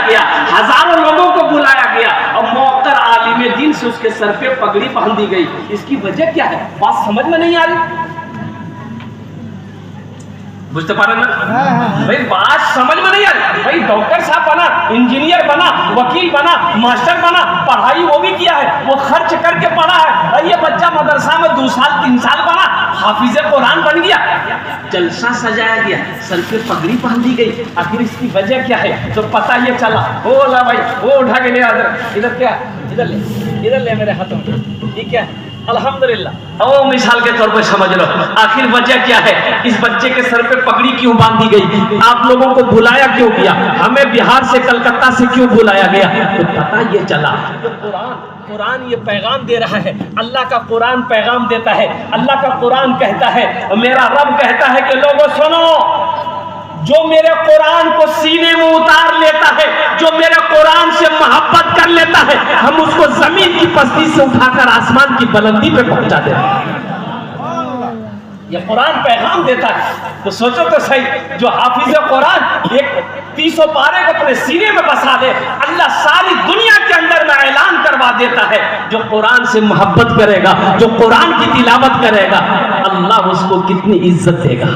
गया, हजारों लोगों को बुलाया गया और मौकर आलिम दीन से उसके सर पे पगड़ी पहन दी गई। इसकी वजह क्या है? बात समझ में नहीं आ रही। बुझते पा रहे ना भाई? बात समझ में नहीं आ रही भाई। डॉक्टर साहब बना, इंजीनियर बना, वकील बना, मास्टर बना, पढ़ाई वो भी किया है, वो खर्च करके पढ़ा है। और ये बच्चा मदरसा में 2 साल 3 साल बना, हाफिज कुरान बन गया, जलसा सजाया गया, सर पे पगड़ी पहन दी गई। आखिर इसकी वजह क्या है? तो पता ये चला, ओ ला भाई वो उठा के ले आ इधर, क्या इधर ले मेरे हाथों में, ये क्या है? अल्हम्दुलिल्लाह। ओ मिसाल के तौर पर समझ लो, आखिर वजह क्या है? इस बच्चे के सर पे पगड़ी क्यों बांधी गई? आप लोगों को बुलाया क्यों गया? हमें बिहार से कलकत्ता से क्यों बुलाया गया? तो पता ये चला, कुरान ये पैगाम दे रहा है। अल्लाह का कुरान पैगाम देता है। अल्लाह का कुरान कहता है, मेरा रब कहता है कि लोगों सुनो, जो मेरे कुरान को सीने में उतार लेता है, जो मेरे कुरान से मोहब्बत कर लेता है, हम उसको जमीन की पस्ती से उठाकर आसमान की बुलंदी पे पहुंचा देते हैं। ये कुरान पैगाम देता है। तो सोचो तो सही, जो हाफिज कुरान एक 300 पारे को अपने सीने में बसा दे, अल्लाह सारी दुनिया के अंदर में ऐलान करवा देता है, जो कुरान से मोहब्बत करेगा, जो कुरान की तिलावत करेगा, अल्लाह उसको कितनी इज्जत देगा।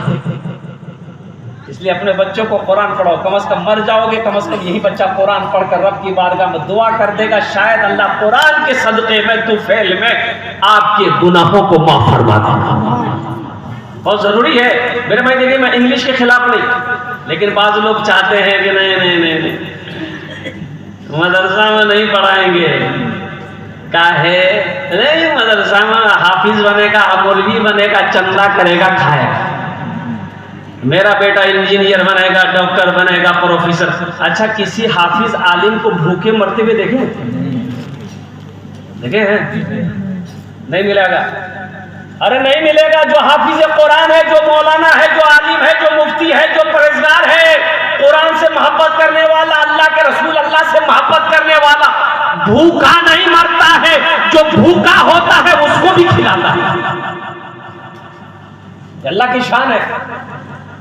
इसलिए अपने बच्चों को कुरान पढ़ाओ। कम से कम मर जाओगे, कम से कम यही बच्चा कुरान पढ़कर रब की बारगाह में दुआ कर देगा, शायद अल्लाह कुरान के सदक़े में तुफैल में आपके गुनाहों को माफ फरमा देगा। बहुत जरूरी है मेरे भाई। देखिए, मैं इंग्लिश के खिलाफ नहीं, लेकिन बाज़ लोग चाहते हैं कि नहीं मदरसा में नहीं पढ़ाएंगे, काहे नहीं, मदरसा में हाफिज बनेगा, मौलवी बनेगा, चंदा करेगा, खाएगा। मेरा बेटा इंजीनियर बनेगा, डॉक्टर बनेगा, प्रोफेसर। अच्छा, किसी हाफिज आलिम को भूखे मरते हुए देखे हैं? नहीं मिलेगा। अरे नहीं मिलेगा। जो हाफिज कुरान है, जो मौलाना है, जो आलिम है, जो मुफ्ती है, जो परहेजगार है, कुरान से मोहब्बत करने वाला, अल्लाह के रसूल अल्लाह से मोहब्बत करने वाला, भूखा नहीं मरता है। जो भूखा होता है उसको भी खिलाता है। अल्लाह की शान है।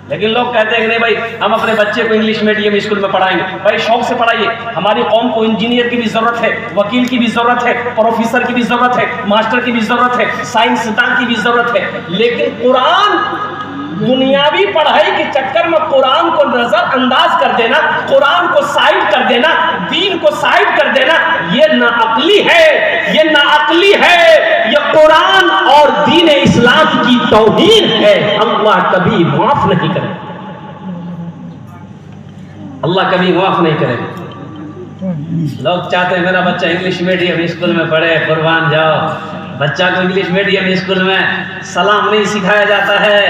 लेकिन लोग कहते हैं कि नहीं भाई, हम अपने बच्चे को इंग्लिश मीडियम स्कूल में पढ़ाएंगे। भाई शौक से पढ़ाइए। हमारी कौम को इंजीनियर की भी जरूरत है, वकील की भी जरूरत है, प्रोफेसर की भी जरूरत है, मास्टर की भी जरूरत है, साइंसदान की भी जरूरत है। लेकिन कुरान, दुनियावी पढ़ाई के चक्कर में कुरान को नजरअंदाज कर देना, कुरान को साइड कर देना, दीन को साइड कर देना, ये नाअक्ली है, ये नाअक्ली है। ये कुरान और दीन इस्लाम की तौहीन है। अल्लाह कभी माफ नहीं करे, अल्लाह कभी माफ नहीं करे। लोग चाहते हैं मेरा बच्चा इंग्लिश मीडियम स्कूल में पढ़े, कुर्बान जाओ। बच्चा को इंग्लिश मीडियम स्कूल में सलाम नहीं सिखाया जाता है,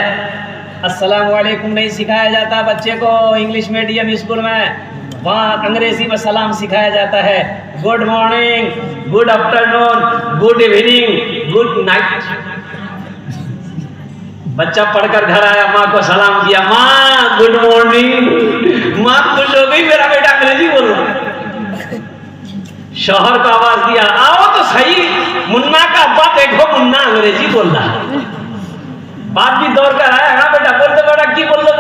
अस्सलाम वालेकुम नहीं सिखाया जाता बच्चे को इंग्लिश मीडियम स्कूल में। वहाँ अंग्रेजी में सलाम सिखाया जाता है, good morning, good afternoon, good evening, good night. बच्चा पढ़कर घर आया, माँ को सलाम किया, माँ गुड मॉर्निंग। माँ खुश हो गई, मेरा बेटा अंग्रेजी बोल रहा है। शौहर को आवाज दिया, आओ तो सही, मुन्ना का अब्बा देखो, मुन्ना अंग्रेजी बोल रहा है। बाप भी दौड़ कर आया, हाँ बेटा बोल दो, बेटा की बोल दो,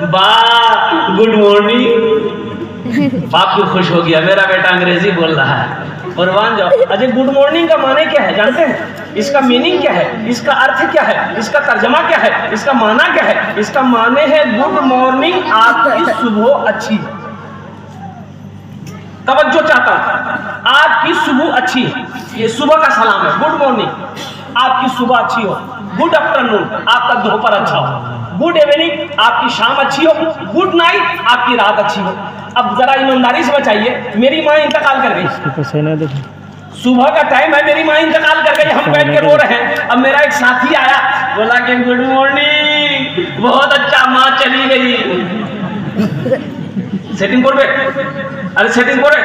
बा गुड मॉर्निंग। बाप भी खुश हो गया, मेरा बेटा अंग्रेजी बोल रहा है। कुर्बान जाओ। अजय, गुड मॉर्निंग का माने क्या है जानते हैं? इसका मीनिंग क्या है? इसका अर्थ क्या है? इसका तर्जमा क्या है? इसका माना क्या है? इसका माने है गुड मॉर्निंग, आपकी सुबह अच्छी। तवज्जो चाहता हूं, आपकी सुबह अच्छी है, ये सुबह का सलाम है। गुड मॉर्निंग, आपकी सुबह अच्छी हो। गुड आफ्टरनून, आपका दोपहर अच्छा हो। गुड इवनिंग, आपकी शाम अच्छी हो। गुड नाइट, आपकी रात अच्छी हो। अब जरा ईमानदारी से बताइए, मेरी माँ इंतकाल कर गई, सुबह का टाइम है, मेरी माँ इंतकाल कर गई, हम बैठ के रो रहे हैं। अब मेरा एक साथी आया, बोला कि गुड मॉर्निंग, बहुत अच्छा, माँ चली गई। सेटिंग बोर्ड पे, अरे सेटिंग बोर्ड,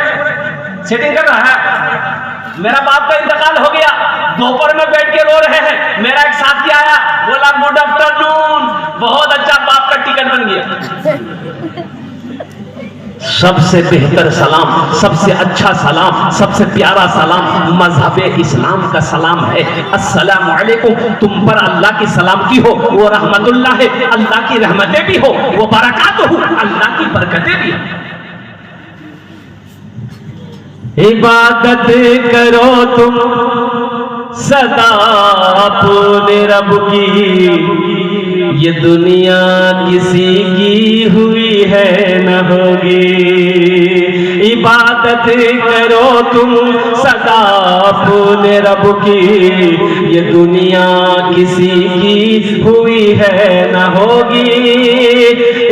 सेटिंग कर रहा है। मेरा बाप का इंतकाल हो गया, दोपहर में बैठ के रो रहे हैं। मेरा एक साथी आया, बोला गुड आफ्टरनून, बहुत अच्छा, बाप का टिकट बन गया। सबसे बेहतर सलाम, सबसे अच्छा सलाम, सबसे प्यारा सलाम मजहब इस्लाम का सलाम है। अस्सलामु अलैकुम, तुम पर अल्लाह की सलामती हो, वो रहमतुल्लाह है, अल्लाह की रहमतें भी हो, वो बरकात हो, अल्लाह की बरकतें भी हो। इबादत करो तुम सदा अपने रब की, ये दुनिया किसी की हुई है न होगी। इबादत करो तुम सदा अपने रब की, ये दुनिया किसी की हुई है न होगी।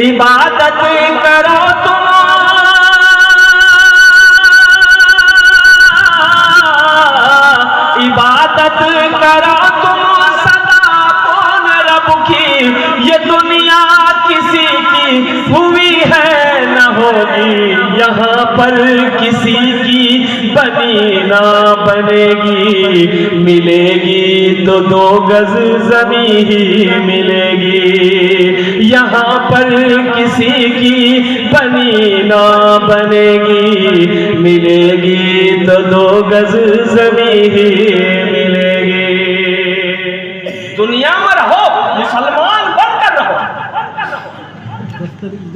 इबादत करो तुम इबादत करो तुम सदा अपने रब की, ये दुनिया किसी की हुई है न होगी। यहाँ पर किसी की बनी ना बनेगी, मिलेगी तो 2 गज ज़मीं ही मिलेगी। यहाँ पर किसी की बनी ना बनेगी, मिलेगी तो 2 गज ज़मीं ही मिलेगी। दुनिया में रहो, मुसलमान बनकर रहो।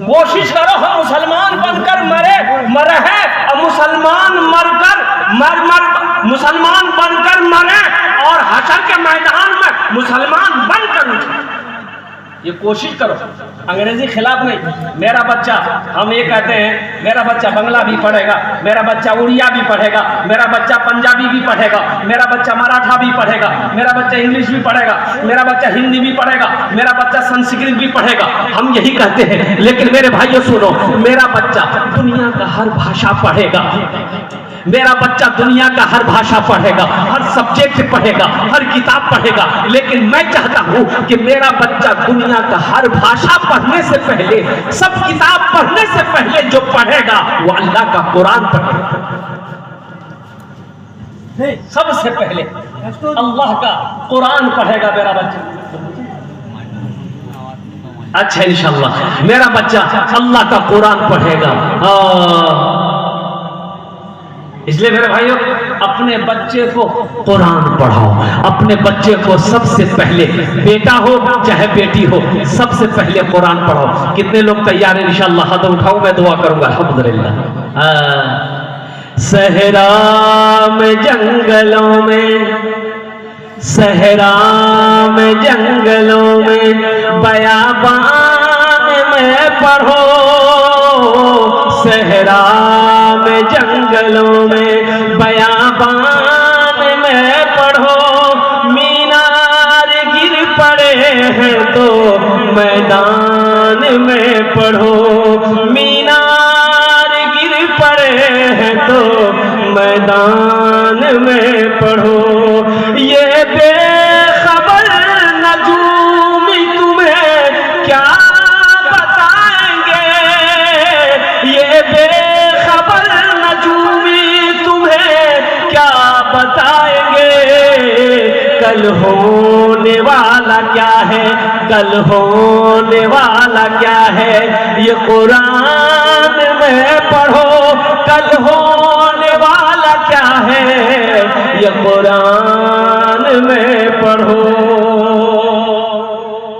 कोशिश करो हम मुसलमान बनकर मरे और मुसलमान बनकर मरे और हशर के मैदान में मुसलमान बनकर उठे। ये कोशिश करो, अंग्रेजी खिलाफ नहीं। मेरा बच्चा, हम ये कहते हैं मेरा बच्चा बंगला भी पढ़ेगा, मेरा बच्चा उड़िया भी पढ़ेगा, मेरा बच्चा पंजाबी भी पढ़ेगा, मेरा बच्चा मराठा भी पढ़ेगा, मेरा बच्चा इंग्लिश भी पढ़ेगा, मेरा बच्चा हिंदी भी पढ़ेगा, मेरा बच्चा संस्कृत भी पढ़ेगा। हम यही कहते हैं, लेकिन मेरे भाइयों सुनो, मेरा बच्चा दुनिया का हर भाषा पढ़ेगा, मेरा बच्चा दुनिया का हर भाषा पढ़ेगा, हर सब्जेक्ट पढ़ेगा, हर किताब पढ़ेगा। लेकिन मैं चाहता हूं कि मेरा बच्चा दुनिया का हर भाषा पढ़ने से पहले, सब किताब पढ़ने से पहले जो पढ़ेगा वो अल्लाह का कुरान पढ़ेगा। सबसे पहले अल्लाह का कुरान पढ़ेगा मेरा बच्चा। अच्छा, इंशाअल्लाह मेरा बच्चा अल्लाह का कुरान पढ़ेगा। इसलिए मेरे भाइयों, अपने बच्चे को कुरान पढ़ाओ। अपने बच्चे को सबसे पहले, बेटा हो चाहे बेटी हो, सबसे पहले कुरान पढ़ाओ। कितने लोग तैयार हैं? इंशाअल्लाह हाथ उठाओ, मैं दुआ करूंगा। अल्हम्दुलिल्लाह। सहरा में जंगलों में, सहरा में जंगलों में, बयाबान में पढ़ो। सहरा में जंगलों में, बयाबान में पढ़ो। मीनार गिर पड़े हैं तो मैदान में पढ़ो। मीनार गिर पड़े हैं तो मैदान में पढ़ो। ये बेखबर नजूमी तुम्हें क्या बताएंगे, ये बेखबर नजूमी तुम्हें क्या बताएंगे। कल होने वाला क्या है, कल होने वाला क्या है, ये कुरान में पढ़ो। कल होने वाला क्या है, ये कुरान में पढ़ो।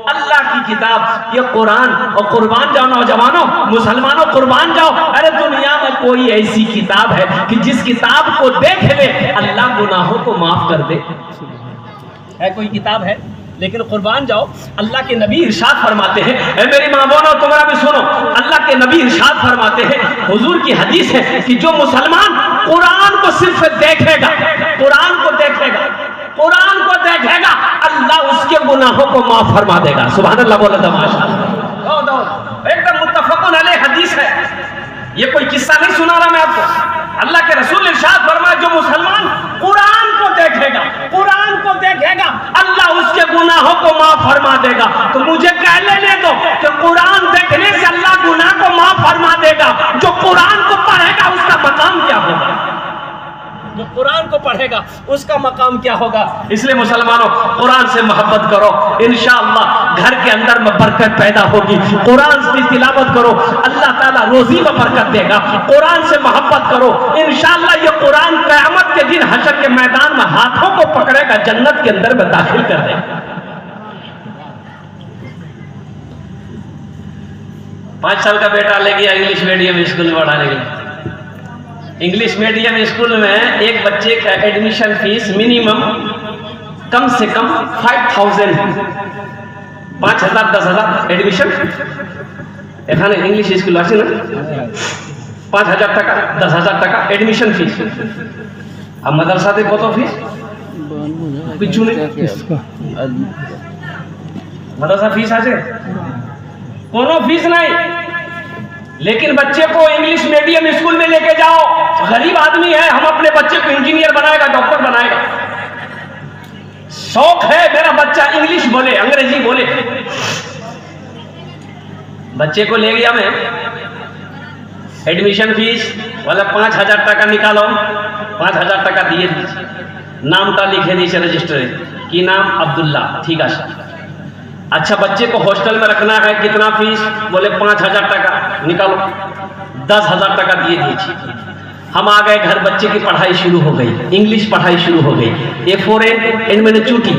अल्लाह की किताब ये कुरान, और कुर्बान जाओ नौजवानों, मुसलमानों, कुर्बान जाओ। अरे दुनिया में कोई ऐसी किताब है कि जिस किताब को देख ले अल्लाह गुनाहों को माफ कर दे? है कोई किताब है? लेकिन कुर्बान जाओ, अल्लाह के नबी इरशाद फरमाते हैं, ऐ मेरी माँ बहनों तुम्हारा भी सुनो, अल्लाह के नबी इरशाद फरमाते हैं, हुजूर की हदीस है कि जो मुसलमान कुरान को सिर्फ देखेगा, कुरान को देखेगा, कुरान को देखेगा, अल्लाह उसके गुनाहों को माफ फरमा देगा। सुभान अल्लाह बोले तो माशाअल्लाह। एकदम मुत्तफकुन अलैह हदीस है, ये कोई किस्सा नहीं सुना रहा मैं आपको। अल्लाह के रसूल इरशाद फरमाया, जो मुसलमान कुरान को देखेगा, कुरान को देखेगा, अल्लाह उसके गुनाहों को माफ फरमा देगा। तो मुझे कह लेने दो कि कुरान देखने से अल्लाह गुनाह को माफ फरमा देगा। जो कुरान को पढ़ेगा उसका मकाम क्या होगा? जो कुरान को पढ़ेगा उसका मकाम क्या होगा? इसलिए मुसलमानों, कुरान से मोहब्बत करो, इंशाअल्लाह घर के अंदर में बरकत पैदा होगी। कुरान की तिलावत करो, अल्लाह ताला रोजी में बरकत देगा। कुरान से मोहब्बत करो, इंशाअल्लाह ये कुरान क़यामत के दिन हशर के मैदान में हाथों को पकड़ेगा, जन्नत के अंदर में दाखिल कर देगा। 5 साल का बेटा ले गया इंग्लिश मीडियम स्कूल में पढ़ाने के लिए, इंग्लिश मीडियम स्कूल में एक बच्चे का एडमिशन फीस मिनिमम कम से कम 5,000 5,000 10,000 एडमिशन এখানে इंग्लिश स्कूल আছে না 5,000 টাকা 10,000 টাকা एडमिशन फीस আর মাদ্রাসাতে কত ফিস কিছু নেই মাদ্রাসা फीस আছে কোনো फीस नहीं लेकिन बच्चे को इंग्लिश मीडियम स्कूल में लेके जाओ गरीब आदमी है हम अपने बच्चे को इंजीनियर बनाएगा डॉक्टर बनाएगा शौक है मेरा बच्चा इंग्लिश बोले अंग्रेजी बोले बच्चे को ले गया मैं एडमिशन फीस वाला 5,000 টাকা निकालो 5,000 টাকা दिए नामटा लिखे दीजिए रजिस्टर की नाम अब्दुल्ला ठीक है अच्छा बच्चे को हॉस्टल में रखना है कितना फीस बोले 5,000 টাকা निकालो 10,000 টাকা दिए दीजिए हम आ गए घर बच्चे की पढ़ाई शुरू हो गई इंग्लिश पढ़ाई शुरू हो गई A4 एंड मैंने चूटी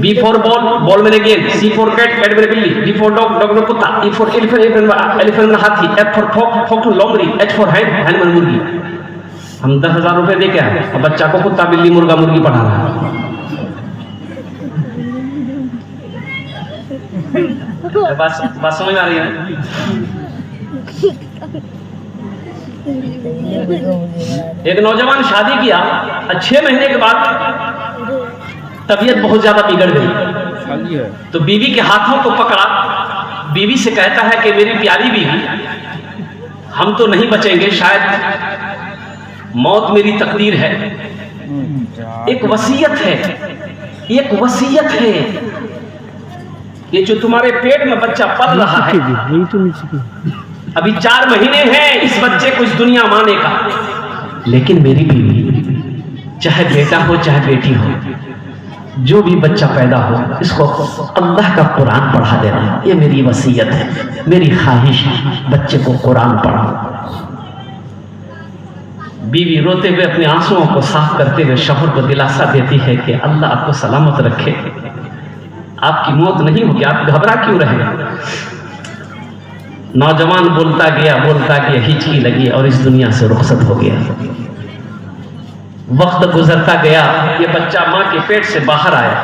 B4 बॉल बॉल मैंने गेंद C4 कैट कैट मैंने बिल्ली D4 डॉग डॉग में कुत्ता E4 एलिफेंट में हाथी F4 फॉक फॉक लोमड़ी H4 हैंड हैंड में मुर्गी हम 10,000 रुपए दे के आए और बच्चा को कुत्ता बिल्ली मुर्गा मुर्गी पढ़ा रहा है बस समझ में आ रही है एक नौजवान शादी किया 6 महीने के बाद तबीयत बहुत ज्यादा बिगड़ गई तो बीवी के हाथों को पकड़ा बीवी से कहता है कि मेरी प्यारी बीवी हम तो नहीं बचेंगे शायद मौत मेरी तकदीर है एक वसीयत है ये जो तुम्हारे पेट में बच्चा पल रहा है अभी 4 महीने हैं इस बच्चे को इस दुनिया माने का लेकिन मेरी बीवी चाहे बेटा हो चाहे बेटी हो जो भी बच्चा पैदा हो इसको अल्लाह का कुरान पढ़ा देना ये मेरी वसीयत है मेरी ख्वाहिश है बच्चे को कुरान पढ़ाओ बीवी रोते हुए अपने आंसुओं को साफ करते हुए शौहर को दिलासा देती है कि अल्लाह आपको सलामत रखे आपकी मौत नहीं होगी आप घबरा क्यों रहे नौजवान बोलता गया हिचकी लगी और इस दुनिया से रुखसत हो गया वक्त गुजरता गया ये बच्चा मां के पेट से बाहर आया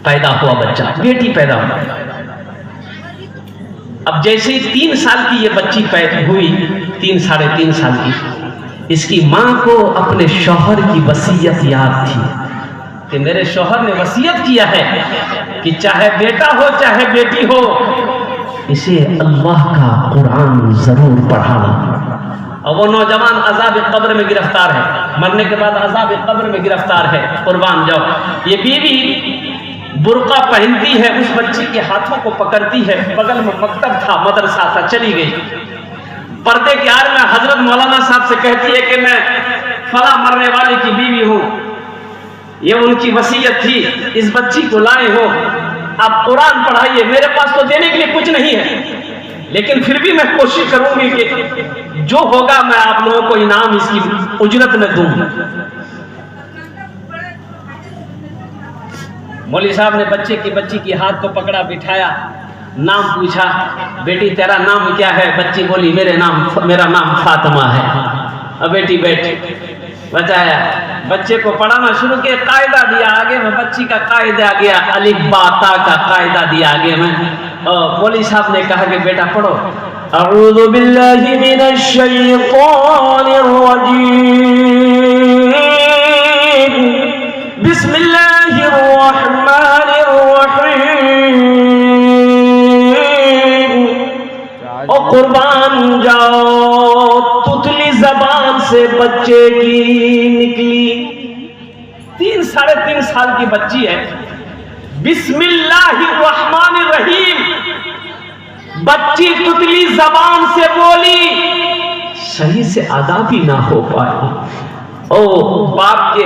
पैदा हुआ बच्चा बेटी पैदा हुआ अब जैसे ही 3 साल की ये बच्ची पैदा हुई 3 साढ़े 3 साल की इसकी मां को अपने शौहर की वसीयत याद थी कि मेरे शौहर ने वसीयत किया है कि चाहे बेटा हो चाहे बेटी हो इसे अल्लाह का कुरान जरूर पढ़ाना और वो नौजवान अज़ाब कब्र में गिरफ्तार है मरने के बाद अज़ाब कब्र में गिरफ्तार है कुर्बान जाओ ये बीवी बुर्का पहनती है उस बच्ची के हाथों को पकड़ती है बगल में मकतब था मदरसा था चली गई पर्दे के आड़ में हजरत मौलाना साहब से कहती है कि मैं फला मरने वाले की बीवी हूँ ये उनकी वसीयत थी इस बच्ची को लाए हो आप कुरान पढ़ाइए मेरे पास तो देने के लिए कुछ नहीं है लेकिन फिर भी मैं कोशिश करूंगी कि जो होगा मैं आप लोगों को इनाम इसकी उजरत में दूंगा मौलवी साहब ने बच्ची की हाथ को पकड़ा बिठाया नाम पूछा बेटी तेरा नाम क्या है बच्ची बोली मेरा नाम फातिमा है अब बेटी बैठी बताया बच्चे को पढ़ाना शुरू किया कायदा दिया आगे में बच्ची का कायदा गया अलिफ बा ता का कायदा दिया आगे में मौलवी साहब ने कहा कि बेटा पढ़ो अऊज़ु बिल्लाहि मिनश शैतानिर रजीम बिस्मिल्लाहिर रहमानिर रहीम ओ कुर्बान जाओ तुतली जबान से बच्चे की निकली 3 साढ़े 3 साल की बच्ची है बिस्मिल्लाहिर्रहमानिर्रहीम बच्ची तुतली जबान से बोली सही से अदा भी ना हो पाए ओ बाप के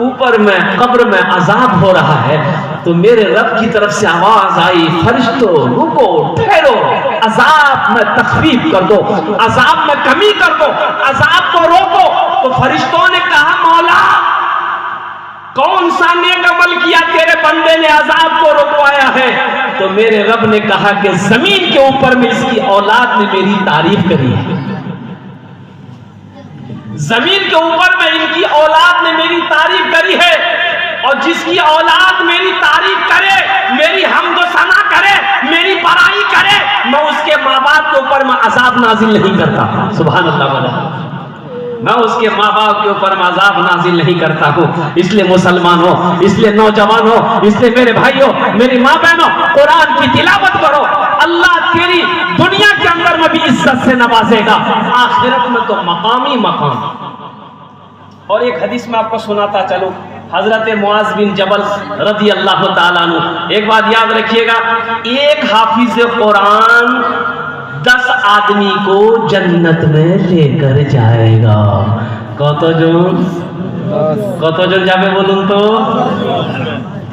ऊपर में कब्र में अजाब हो रहा है तो मेरे रब की तरफ से आवाज आई फरिश्तों रुको ठहरो अजाब में तखफीफ कर दो अजाब में कमी कर दो अजाब को रोको तो फरिश्तों ने कहा मौला कौन सा नेक अमल किया तेरे बंदे ने अजाब को रुकवाया है तो मेरे रब ने कहा कि जमीन के ऊपर में इसकी औलाद ने मेरी तारीफ करी है जमीन के ऊपर में इनकी औलाद ने मेरी तारीफ करी है, और जिसकी औलाद मेरी तारीफ करे, मेरी हमदो सना करे, मेरी बड़ाई करे, मैं उसके माँ बाप के ऊपर मैं अजाब नाजिल नहीं करता। सुभान अल्लाह बोला, मैं उसके माँ बाप के ऊपर अजाब नाजिल नहीं करता हूँ। इसलिए मुसलमान हो, इसलिए नौजवान हो, इसलिए मेरे भाइयों, मेरी माँ बहनों, कुरान की तिलावत करो। अल्लाह तेरी दुनिया के अंदर में भी इज्जत से नवाजेगा, आखिरत में तो मकाम ही मकाम। और एक हदीस में आपको सुनाता चलो, हजरत मुआज बिन जबल रदी अल्लाह ताला अन्हु, एक बात याद रखिएगा, एक हाफिज कुरान 10 आदमी को जन्नत में लेकर जाएगा। कतजन जाबे बोलूं तो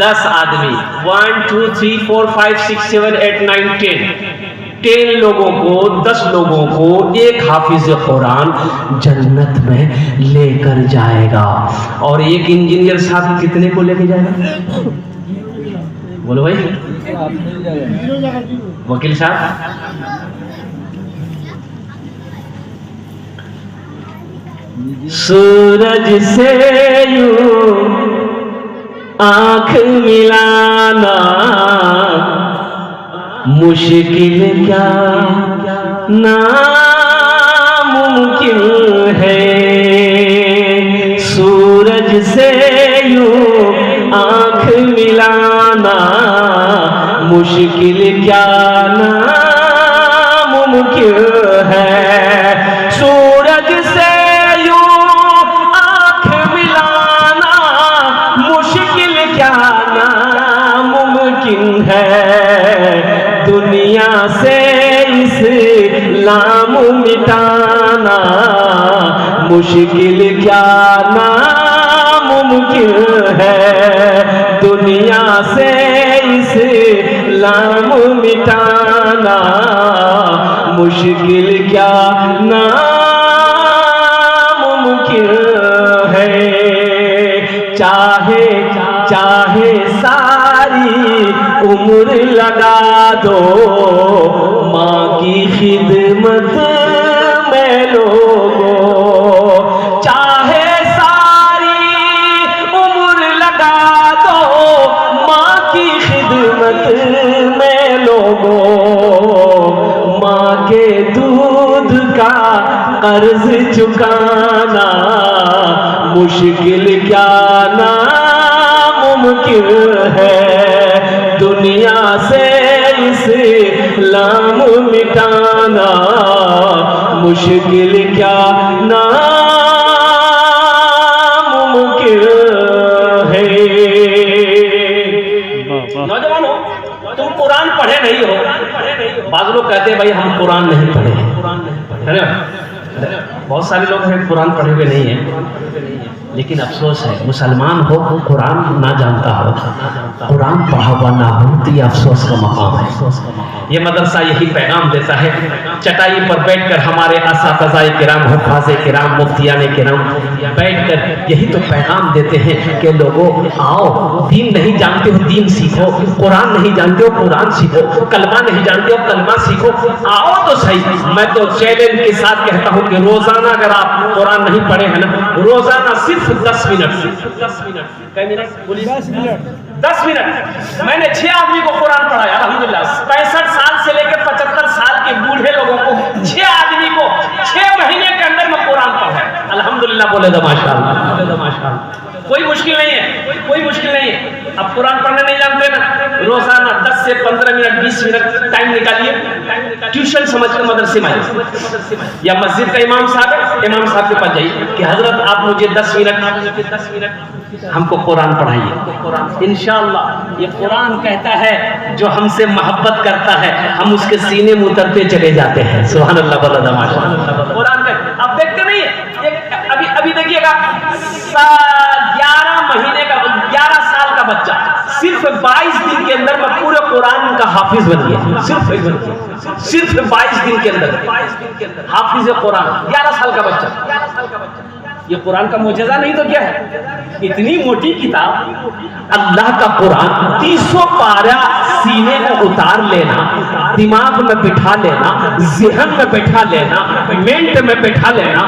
10 आदमी, 1 2 3 4 5 6 7 8 9 10 लोगों को, 10 लोगों को एक हाफिज कुरान जन्नत में लेकर जाएगा। और एक इंजीनियर साहब कितने को लेके जाएगा? बोलो भाई, वकील साहब, सूरज से यूं आंख मिलाना मुश्किल क्या नामुमकिन है, सूरज से यूं आंख मिलाना मुश्किल क्या नामुमकिन है, सूरज से दुनिया से इस्लाम मिटाना मुश्किल क्या नामुमकिन है, दुनिया से इस्लाम मिटाना मुश्किल क्या नामुमकिन है। चाहे चाहे सारी उम्र लगा दो माँ की खिदमत में लोगों, चाहे सारी उम्र लगा दो माँ की खिदमत में लोगों, माँ के दूध का कर्ज चुकाना मुश्किल क्या नामुमकिन है, दुनिया से इस्लाम मिटाना मुश्किल क्या नामुमकिन है। नौजवानों, तुम कुरान पढ़े नहीं हो। बाज़ लोग कहते हैं भाई हम कुरान नहीं पढ़े, है ना? बहुत सारे लोग हैं कुरान पढ़े हुए नहीं हैं, लेकिन अफसोस है मुसलमान हो कुरान ना जानता हो, कुरान पढ़ा हुआ ना हो, तो ये अफसोस का मकाम है। ये मदरसा यही पैगाम देता है, चटाई पर बैठकर हमारे असातिज़ाए किराम, हुफ़ाज़े किराम, मुफ्तियाने किराम बैठकर यही तो पैगाम देते हैं कि लोगों आओ, दीन नहीं जानते हो दीन सीखो, कुरान नहीं जानते हो कुरान सीखो, कलमा नहीं जानते हो कलमा सीखो, आओ तो सही। मैं तो चैलेंज के साथ कहता हूँ कि रोजाना अगर आप कुरान नहीं पढ़े हैं ना, रोजाना सिर्फ 10 मिनट, कई मिनट बोलिए, 10 मिनट। मैंने 6 आदमी को कुरान पढ़ाया अल्हम्दुलिल्लाह, 65 साल से लेकर 75 साल के बूढ़े लोगों को 6 आदमी को 6 महीने के अंदर में कुरान पढ़ाया अल्हम्दुलिल्लाह। बोले तो माशाअल्लाह, बोले तो माशाअल्लाह। कोई मुश्किल नहीं है, कोई मुश्किल नहीं है। अब कुरान पढ़ने नहीं जानते ना, रोजाना 10 से 15 मिनट 20 मिनट टाइम निकालिए, ट्यूशन समझ कर मदरसे में या मस्जिद का इमाम साहब है, इमाम साहब के पास जाइए कि हजरत आप मुझे 10 मिनट हमको कुरान पढ़ाइए। इंशाअल्लाह ये कुरान कहता है जो हमसे मोहब्बत करता है हम उसके सीने में उतरते चले जाते हैं। सुभान अल्लाह, बल्ला माशाअल्लाह। कुरान का आप देखते नहीं है, अभी देखिएगा 11 महीने का 11 साल का बच्चा सिर्फ 22 दिन के अंदर में पूरे कुरान का हाफिज बन गया। सिर्फ 22 दिन के अंदर हाफिज कुरान, 11 साल का बच्चा। ये कुरान का मुजज़ा नहीं तो क्या है? इतनी मोटी किताब अल्लाह का कुरान 300 पारा सीने में उतार लेना, दिमाग में बिठा लेना, ज़हन में बिठा लेना, मेंट में बिठा लेना,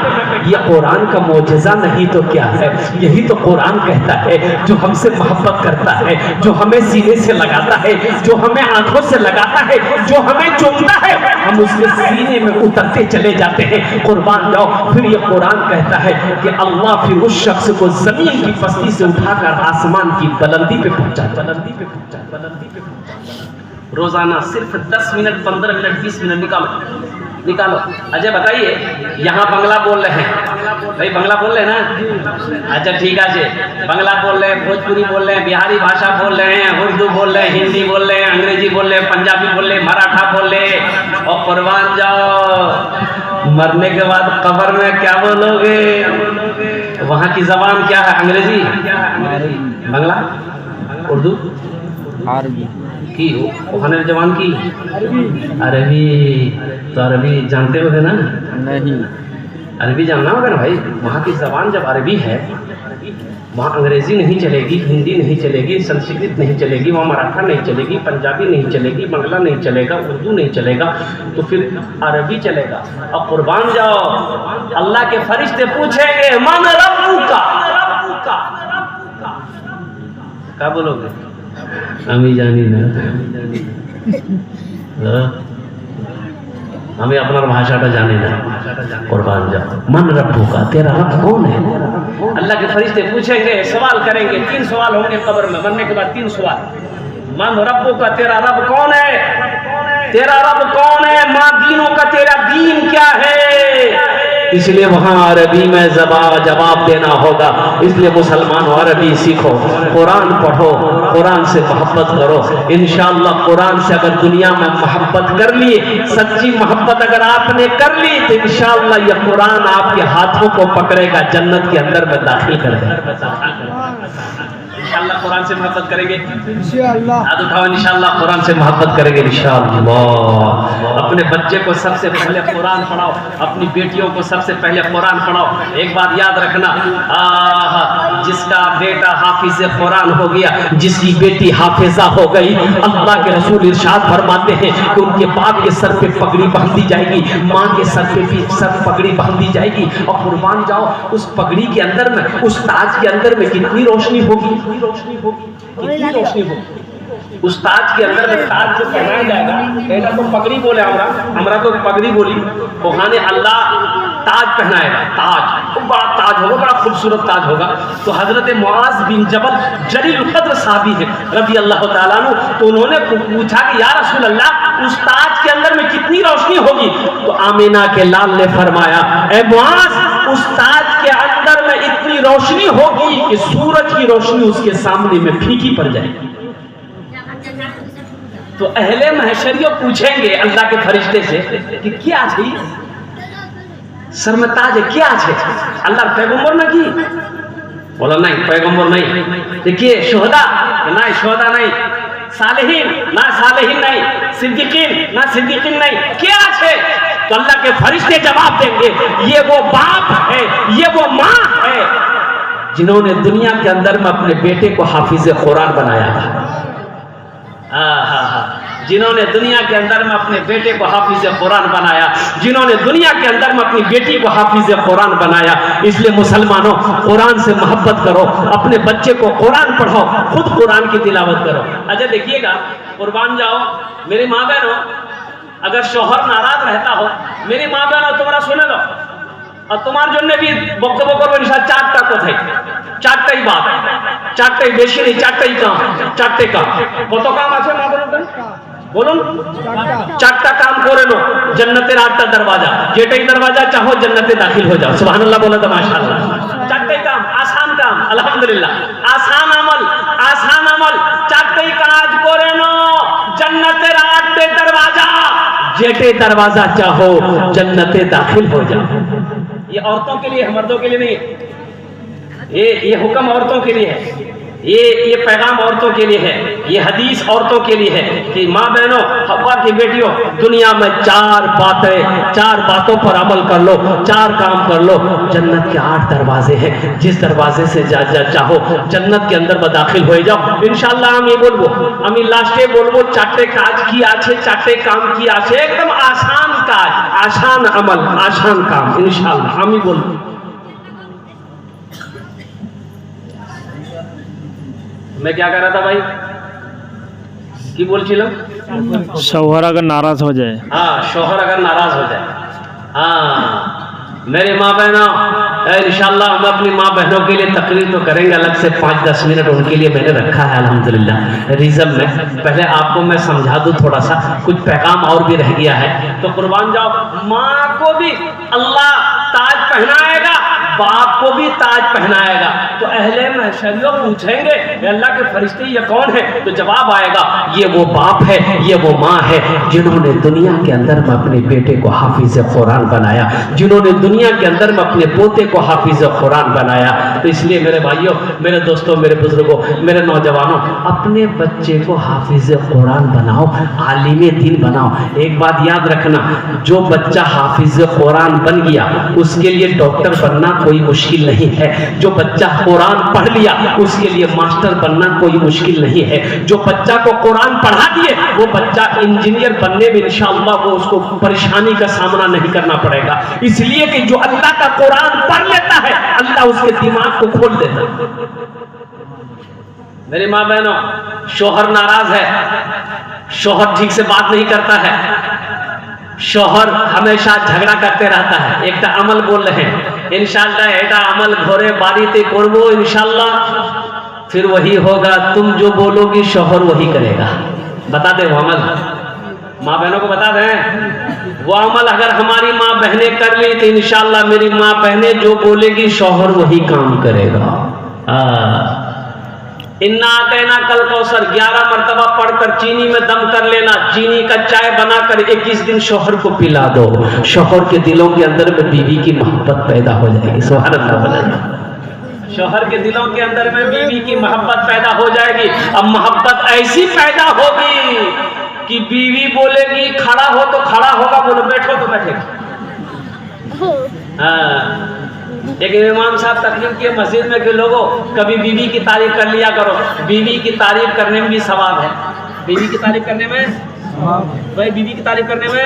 ये कुरान का मौजज़ा नहीं तो क्या है? यही तो कुरान कहता है, जो हमसे मोहब्बत करता है, जो हमें सीने से लगाता है, जो हमें आंखों से लगाता है, जो हमें चूमता है, हम उसके सीने में उतरते चले जाते हैं। कुर्बान जाओ। फिर ये कुरान कहता है कि अल्लाह फिर उस शख्स को जमीन की पस्ती से उठाकर आसमान की बुलंदी पे पहुंचा, बुलंदी पे पहुंचा, बुलंदी पे पहुंचा। रोजाना सिर्फ 10 मिनट, 15 मिनट, 20 मिनट निकालो। अजय बताइए, यहाँ बंगला बोल रहे हैं भाई, बंगला बोल रहे हैं ना? अच्छा ठीक है अजय, बंगला बोल रहे हैं, भोजपुरी बोल रहे हैं, बिहारी भाषा बोल रहे हैं, उर्दू बोल रहे हैं, हिंदी बोल रहे हैं, अंग्रेजी बोल रहे हैं, पंजाबी बोल रहे हैं, मराठा बोल रहे हैं, और कुर्बान जाओ, मरने के बाद कब्र में क्या बोलोगे? वहाँ की जबान क्या है? अंग्रेजी, बंगला, उर्दू, अरबी की वहाँ जबान की अरबी। तो अरबी जानते होगे ना? नहीं। अरबी जानना होगा ना भाई। वहाँ की जबान जब अरबी है, वहाँ अंग्रेजी नहीं चलेगी, हिंदी नहीं चलेगी, संस्कृत नहीं चलेगी, वहाँ मराठा नहीं चलेगी, पंजाबी नहीं चलेगी, बंगला नहीं चलेगा, उर्दू नहीं चलेगा, तो फिर अरबी चलेगा। और कुर्बान जाओ, अल्लाह के फरिश्ते पूछेंगे मन रब्बुका, क्या बोलोगे? हमें जानी ना, हमें अपना भाषा का जाने ना। कुर्बान जाओ, मन रब्बुका, तेरा रब कौन है? अल्लाह के फरिश्ते पूछेंगे, सवाल करेंगे। 3 सवाल होंगे कब्र में, मरने के बाद 3 सवाल। मन रब्बुका, तेरा रब कौन है? तेरा रब कौन है? माँ दीनों का तेरा दीन क्या है? इसलिए वहाँ अरबी में जवाब देना होगा। इसलिए मुसलमान अरबी सीखो, कुरान पढ़ो, कुरान से मोहब्बत करो। इंशाअल्लाह कुरान से अगर दुनिया में मोहब्बत कर ली, सच्ची मोहब्बत अगर आपने कर ली, तो इंशाअल्लाह यह कुरान आपके हाथों को पकड़ेगा, जन्नत के अंदर में दाखिल कर देगा। इंशाअल्लाह कुरान से मोहब्बत करेंगे, इंशाअल्लाह। हाथ उठाओ, इंशाअल्लाह कुरान से मोहब्बत करेंगे, इंशाअल्लाह। अपने बच्चे को सबसे पहले कुरान पढ़ाओ, अपनी बेटियों को सबसे पहले कुरान पढ़ाओ। एक बात याद रखना, जिसका बेटा हाफिज कुरान हो गया, जिसकी बेटी हाफिजा हो गई, अल्लाह के रसूल इरशाद फरमाते हैं कि उनके बाप के सर पे पगड़ी बांधी जाएगी, माँ के सर पे भी सर पगड़ी बांधी जाएगी। और कुर्बान जाओ, उस पगड़ी के अंदर में, उस ताज के अंदर में कितनी रोशनी होगी, कितनी रोशनी होगी। उस ताज के अंदर में ताज जो पहनाया जाएगा, पहला तो पगड़ी बोले, हमरा तो पगड़ी बोली, वहां अल्लाह ताज पहनाएगा। ताज तो बड़ा ताज होगा, बड़ा खूबसूरत ताज होगा। तो हजरत मुआज बिन जबल जलील कद्र साहबी है रज़ी अल्लाह ताला अन्हु, तो उन्होंने पूछा कि या रसूल अल्लाह, उस ताज के अंदर में कितनी रोशनी होगी? तो आमीना के लाल ने फरमाया, ए मुआज, उस ताज के अंदर में इतनी रोशनी होगी कि सूरज की रोशनी उसके सामने में फीकी पड़ जाएगी। तो अहले महशरियों पूछेंगे अल्लाह के फरिश्ते से कि क्या है सर में ताज है, क्या है? अल्लाह पैगंबर ना की बोला नहीं, पैगंबर नहीं। देखिए शुहदा, नहीं शुहदा नहीं, सालेहीन ना सालेहीन नहीं, सिद्दीकीन ना सिद्दीकीन नहीं, क्या है? तो अल्लाह के फरिश्ते जवाब देंगे, ये वो बाप है, ये वो माँ है जिन्होंने दुनिया के अंदर में अपने बेटे को हाफिज कुरान बनाया था। जिन्होंने दुनिया के अंदर में अपने बेटे को हाफिज कुरान बनाया, जिन्होंने दुनिया के अंदर में अपनी बेटी को हाफिज कुरान बनाया। इसलिए मुसलमानों, कुरान से मोहब्बत करो, अपने बच्चे को कुरान पढ़ाओ, खुद कुरान की तिलावत करो। अच्छा देखिएगा, कुर्बान जाओ मेरी माँ बहनों, अगर शोहर नाराज रहता हो, मेरी माँ बहनों तुम्हारा सुने लो, और तुम्हारे जन्य भी बक्तव्য করবেন চারটা কথাই, চারটাই বাত, চারটাই বেশি নেই, চারটাই কাম, চারটে কাম। কত কাম আছে মা বলুন, বলুন? চারটা কাম করে নো, জান্নাতের 8টা দরওয়াজা, যেটাই দরওয়াজা চাहो জান্নাতে দাখিল हो जाओ। সুবহানাল্লাহ বলে তো মাশাআল্লাহ। চারটাই কাম, আসান কাম, আলহামদুলিল্লাহ, আসান আমল, চারটাই কাজ করে নো, জান্নাতের 8টে দরওয়াজা, जेटे दरवाजा चाहो जन्नते दाखिल हो जाओ। ये औरतों के लिए है, मर्दों के लिए नहीं है। ये हुक्म औरतों के लिए है। ये पैगाम औरतों के लिए है, ये हदीस औरतों के लिए है कि माँ बहनों, हव्वा की बेटियों, दुनिया में चार बातों पर अमल कर लो, चार काम कर लो। जन्नत के 8 दरवाजे हैं, जिस दरवाजे से चाहो जन्नत के अंदर दाखिल हो जाओ। इंशाल्लाह हम ये बोलबो, हम लास्टे बोलबो, चाटे काज की आछे, चाटे काम की आछे, एकदम आसान काज, आसान अमल, आसान काम, इंशाल्लाह हम ही बोलबो। मैं क्या कह रहा था भाई, की बोल चिलो? शौहर अगर नाराज हो जाए, हाँ, शौहर अगर नाराज हो जाए, हाँ, मेरे माँ बहनों, इंशाल्लाह हम अपनी माँ बहनों के लिए तकरीर तो करेंगे अलग से 5-10 मिनट उनके लिए मैंने रखा है अल्हम्दुलिल्लाह रिज़म में। पहले आपको मैं समझा दूं थोड़ा सा, कुछ पैगाम और भी रह गया है तो कुर्बान जाओ। माँ को भी अल्लाह ताज पहनाएगा, बाप को भी ताज पहनाएगा। तो अहले महशरियों पूछेंगे अल्लाह के फरिश्ते ये कौन है, तो जवाब आएगा ये वो बाप है, ये वो माँ है जिन्होंने दुनिया के अंदर में अपने बेटे को हाफिज कुरान बनाया, जिन्होंने दुनिया के अंदर में अपने पोते को हाफिज कुरान बनाया। तो इसलिए मेरे भाइयों, मेरे दोस्तों, मेरे बुजुर्गों, मेरे नौजवानों, अपने बच्चे को हाफिज कुरान बनाओ, आलिम दीन बनाओ। एक बात याद रखना, जो बच्चा हाफिज कुरान बन गया उसके लिए डॉक्टर बनना कोई मुश्किल नहीं है। जो बच्चा कुरान पढ़ लिया उसके लिए मास्टर बनना कोई मुश्किल नहीं है। जो बच्चा को कुरान पढ़ा दिए वो बच्चा इंजीनियर बनने में इंशाअल्लाह वो उसको परेशानी का सामना नहीं करना पड़ेगा। इसलिए कि जो अल्लाह का कुरान पढ़ लेता है अल्लाह उसके दिमाग को खोल देता है। मेरी माँ बहनों, शौहर नाराज है, शौहर ठीक से बात नहीं करता है, शौहर हमेशा झगड़ा करते रहता है। एक अमल बोल रहे हैं इंशाअल्लाह, एटा अमल घोरे बारीते करबो इंशाअल्लाह, फिर वही होगा, तुम जो बोलोगी शौहर वही करेगा। बता दे वो अमल, माँ बहनों को बता दें वो अमल अगर हमारी माँ बहनें कर ली तो इंशाअल्लाह मेरी माँ बहनें जो बोलेगी शौहर वही काम करेगा। इन्ना आतेना कल कौसर 11 मरतबा पढ़कर चीनी में दम कर लेना, चीनी का चाय बनाकर 21 दिन शौहर को पिला दो, शौहर के दिलों के अंदर में बीवी की मोहब्बत पैदा हो जाएगी। सुभान अल्लाह। शौहर के दिलों के अंदर में बीवी की मोहब्बत पैदा हो जाएगी। अब मोहब्बत ऐसी पैदा होगी कि बीवी बोलेगी खड़ा हो तो खड़ा होगा, बोलो बैठो तो बैठेगा। हाँ, एक इमाम साहब तकरीर किए मस्जिद में कि लोगों कभी बीवी की तारीफ कर लिया करो, बीवी की तारीफ करने में भी सवाब है। बीवी की तारीफ करने में भाई, बीवी की तारीफ करने में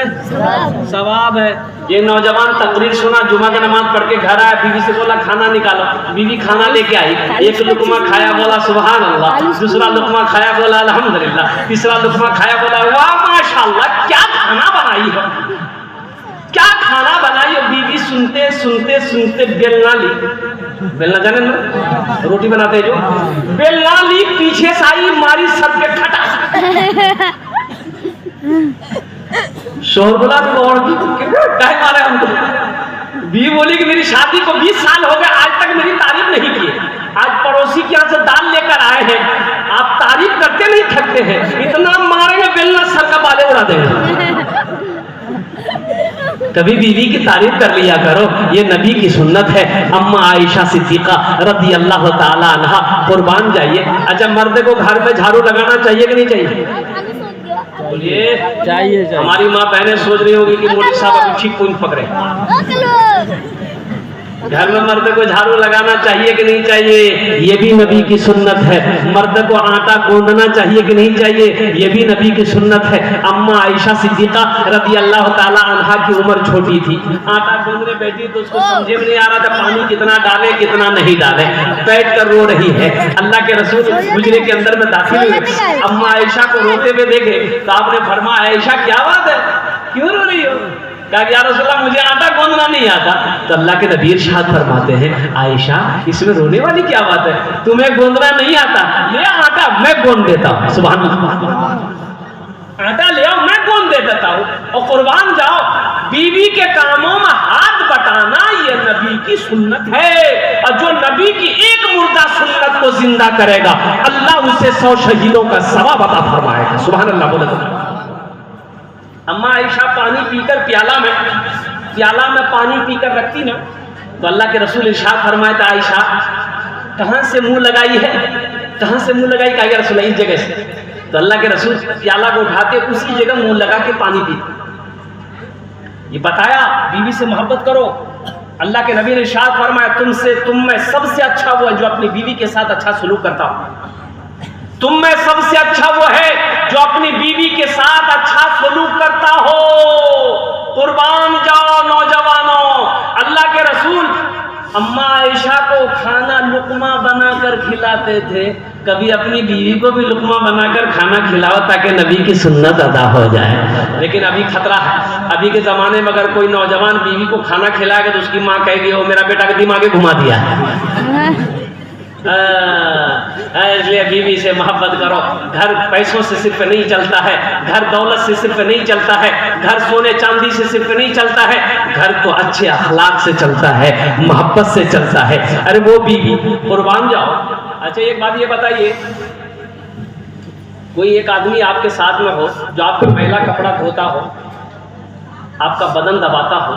सवाब है। ये नौजवान तकरीर सुना, जुमा की नमाज पढ़ के घर आया, बीवी से बोला खाना निकालो, बीवी खाना लेके आई, एक लुकमा खाया बोला सुभान अल्लाह, दूसरा लुकमा खाया बोला अल्हम्दुलिल्लाह, तीसरा लुकमा खाया बोला वाह माशाअल्लाह, क्या खाना बनाई है, क्या खाना बनाई हो। बीवी सुनते सुनते सुनते बेलना ली, बेलना जाने ना, रोटी बनाते जो, बेलना ली, पीछे से आई मारी सर पे खटा। शोहर बोला क्या मारे हमको। बीवी बोली कि मेरी शादी को 20 साल हो गए, आज तक मेरी तारीफ नहीं की। आज पड़ोसी के यहाँ से दाल लेकर आए हैं, आप तारीफ करते नहीं थकते हैं, इतना मारेंगे बेलना सर का बाले उड़ा देंगे। कभी बीवी की तारीफ कर लिया करो, ये नबी की सुन्नत है। अम्मा आयशा सिद्दीका रज़ी अल्लाह ताला अन्हा, कुर्बान जाइए। अच्छा, मर्द को घर में झाड़ू लगाना चाहिए कि नहीं चाहिए? बोलिए चाहिए। हमारी माँ बहनें सोच रही होगी कि मोदी साहब अभी ठीक पूंछ पकड़े। घर में मर्द को झाड़ू लगाना चाहिए कि नहीं चाहिए? ये भी नबी की सुन्नत है। मर्द को आटा गूंदना चाहिए कि नहीं चाहिए? ये भी नबी की सुन्नत है। अम्मा आयशा सिद्दीका रज़ी अल्लाह ताला अन्हा की उम्र छोटी थी, आटा गूंदने बैठी तो उसको समझे में नहीं आ रहा था पानी कितना डाले कितना नहीं डाले, बैठ कर रो रही है। अल्लाह के रसूल गुजरे के अंदर में दाखिल हुए, अम्मा आयशा को रोते हुए देखे तो आपने फरमाया आयशा क्या बात है, क्यों रो रही हो? कहा या रसूलल्लाह मुझे आटा गूंदना नहीं आता। तो अल्लाह के नबी इरशाद फरमाते हैं आयशा इसमें रोने वाली क्या बात है, तुम्हें गूंदना नहीं आता, ले आटा मैं गूंद देता हूँ। सुभान अल्लाह, आटा ले आओ मैं गूंद दे देता हूँ। और कुर्बान जाओ, बीवी के कामों में हाथ बटाना ये नबी की सुन्नत है। और जो नबी की एक मुर्दा सुन्नत को जिंदा करेगा अल्लाह उसे 100 शहीदों का सवाब अता फरमाएगा। सुभान अल्लाह बोले। अम्मा आयशा पानी पीकर प्याला में पानी पीकर रखती ना, तो अल्लाह के रसूल इरशाद फरमाते आयशा कहाँ से मुंह लगाई है? कहाँ से मुंह लगाई कहा रसूल इस जगह से, तो अल्लाह के रसूल प्याला को उठाते उसी जगह मुंह लगा के पानी पीते। ये बताया बीवी से मोहब्बत करो। अल्लाह के नबी ने इरशाद फरमाया तुम में सबसे अच्छा वो है जो अपनी बीवी के साथ अच्छा सलूक करता हो। तुम में सबसे अच्छा वो है जो अपनी बीवी के साथ अच्छा सलूक करता हो। कुर्बान जाओ नौजवानों। अल्लाह के रसूल अम्मा आयशा को खाना लुकमा बनाकर खिलाते थे। कभी अपनी बीवी को भी लुकमा बनाकर खाना खिलाओ ताकि नबी की सुन्नत अदा हो जाए। लेकिन अभी खतरा है, अभी के ज़माने में अगर कोई नौजवान बीवी को खाना खिलाएगा तो उसकी माँ कहेगी वो मेरा बेटा के दिमाग घुमा दिया। इसलिए बीवी से मोहब्बत करो। घर पैसों से सिर्फ नहीं चलता है, घर दौलत से सिर्फ नहीं चलता है, घर सोने चांदी से सिर्फ नहीं चलता है, घर तो अच्छे अखलाक से चलता है, मोहब्बत से चलता है। अरे वो बीवी कुर्बान जाओ। अच्छा एक बात ये बताइए, कोई एक आदमी आपके साथ में हो जो आपका मैला कपड़ा धोता हो, आपका बदन दबाता हो,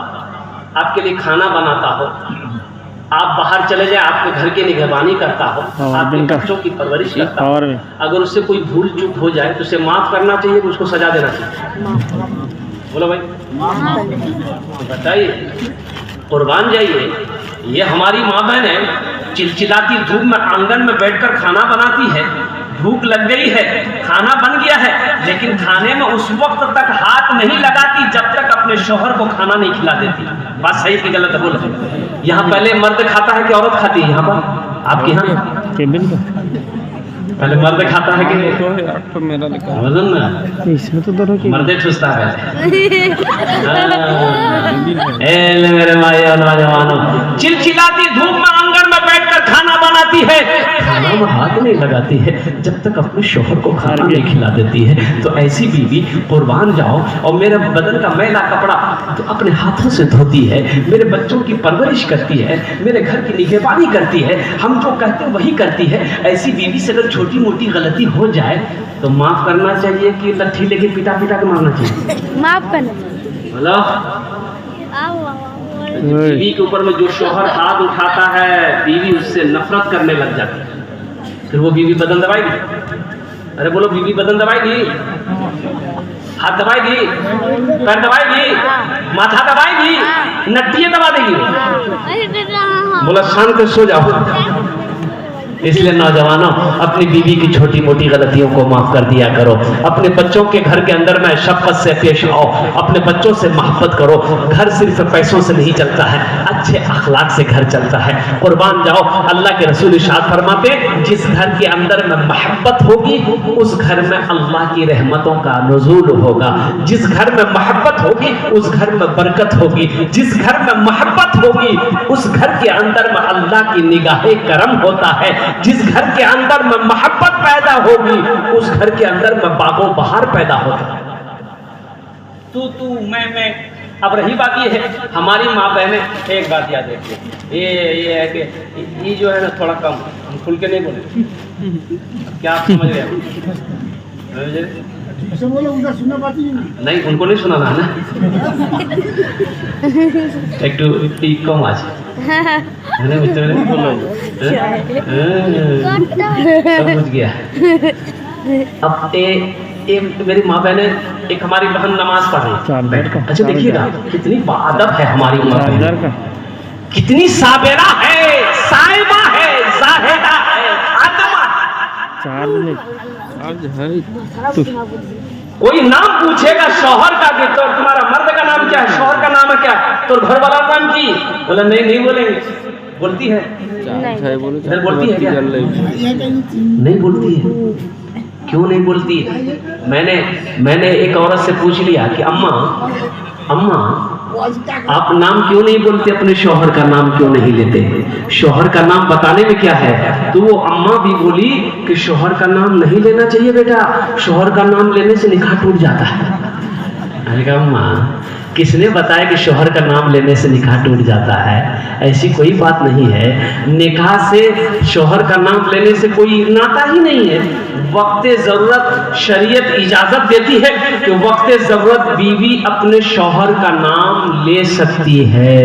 आपके लिए खाना बनाता हो, आप बाहर चले जाए आपके घर की निगरानी करता हो, आपके बच्चों की परवरिश करता हो, अगर उससे कोई भूल चूक हो जाए तो उसे माफ करना चाहिए कि उसको सजा देना चाहिए? बोलो भाई बताइए। कुर्बान जाइए। ये हमारी माँ बहन है, चिलचिलाती धूप में आंगन में बैठकर खाना बनाती है। भूख लग गई है, खाना बन गया है, लेकिन खाने में उस वक्त तक हाथ नहीं लगाती जब तक अपने शौहर को खाना नहीं खिला देती। बात सही कि गलत है? बोलो। यहाँ पहले मर्द खाता है कि औरत खाती है? यहाँ पर आपके यहाँ पहले मर्द खाता है कि मेरा लिखा वजन में इसमें तो दोनों की मर्दे ठुसता है। मेरे भाई और नौजवानों, चिलचिलाती धूप में आंगन में बैठकर खाना बनाती है, खाना में हाथ नहीं लगाती है जब तक अपने शौहर को खाना नहीं खिला देती है। तो ऐसी बीवी कुर्बान जाओ। और मेरे बदन का मैला कपड़ा तो अपने हाथों से धोती है, मेरे बच्चों की परवरिश करती है, मेरे घर की निगहबानी करती है, हम जो कहते हैं वही करती है। ऐसी बीवी से अगर छोटी मोटी गलती हो जाए तो माफ करना चाहिए कि लट्ठी लेके पिटा पिटा के मारना चाहिए? माफ करना चाहिए। हेलो, बीवी के ऊपर में जो शौहर हाथ उठाता है बीवी उससे नफरत करने लग जाती है। फिर वो बीवी बदन दबाएगी। अरे बोलो, बीवी बदन दबाएगी, हाथ दबाएगी, पैर दबाएगी, माथा दबाएगी, नट्टियां दबा देगी। बोला शांत सो जाओ। इसलिए नौजवानों, अपनी बीवी की छोटी मोटी गलतियों को माफ कर दिया करो। अपने बच्चों के घर के अंदर में शफकत से पेश आओ, अपने बच्चों से मोहब्बत करो। घर सिर्फ पैसों से नहीं चलता है, अच्छे अखलाक से घर चलता है। कुर्बान जाओ। अल्लाह के रसूल इरशाद फरमाते, जिस घर के अंदर में मोहब्बत होगी उस घर में अल्लाह की रहमतों का नुज़ूल होगा। जिस घर में मोहब्बत होगी उस घर में बरकत होगी। जिस घर में मोहब्बत होगी उस घर के अंदर में अल्लाह की निगाहे करम होता है। जिस घर के अंदर में मोहब्बत पैदा होगी उस घर के अंदर में बागो बहार पैदा होता है। तू मैं। अब रही बात ये है, हमारी माँ बहनें, एक बात याद रखिए, ये है कि ये जो है ना थोड़ा कम, हम खुल के नहीं बोले। क्या आप समझ रहे हैं? नहीं, उनको नहीं सुनाना है ना। एक टू कम आज समझ गया। अब मेरी माँ बहने, एक हमारी बहन नमाज पढ़ रही। अच्छा देखिएगा कितनी बाअदब है हमारी माँ बहन, कितनी साबिरा है, साइबा है, जाहिदा है, आदमा है। कोई नाम पूछेगा शौहर का कि तो तुम्हारा मर्द का नाम क्या है, शौहर का नाम है क्या, तो घर वाला नाम की बोला नहीं बोलेंगे। बोलती है? इधर बोलती है क्या? नहीं बोलती है। क्यों नहीं बोलती है? मैंने एक औरत से पूछ लिया कि अम्मा आप नाम क्यों नहीं बोलते, अपने शौहर का नाम क्यों नहीं लेते? शौहर का नाम बताने में क्या है? तो वो अम्मा भी बोली कि शौहर का नाम नहीं लेना चाहिए बेटा, शौहर का नाम लेने से निकाह टूट जाता है। अरे अम्मा किसने बताया कि शौहर का नाम लेने से निकाह टूट जाता है? ऐसी कोई बात नहीं है। निकाह से शौहर का नाम लेने से कोई नाता ही नहीं है। वक्त ज़रूरत शरीयत इजाज़त देती है कि वक्त ज़रूरत बीवी अपने शौहर का नाम ले सकती है।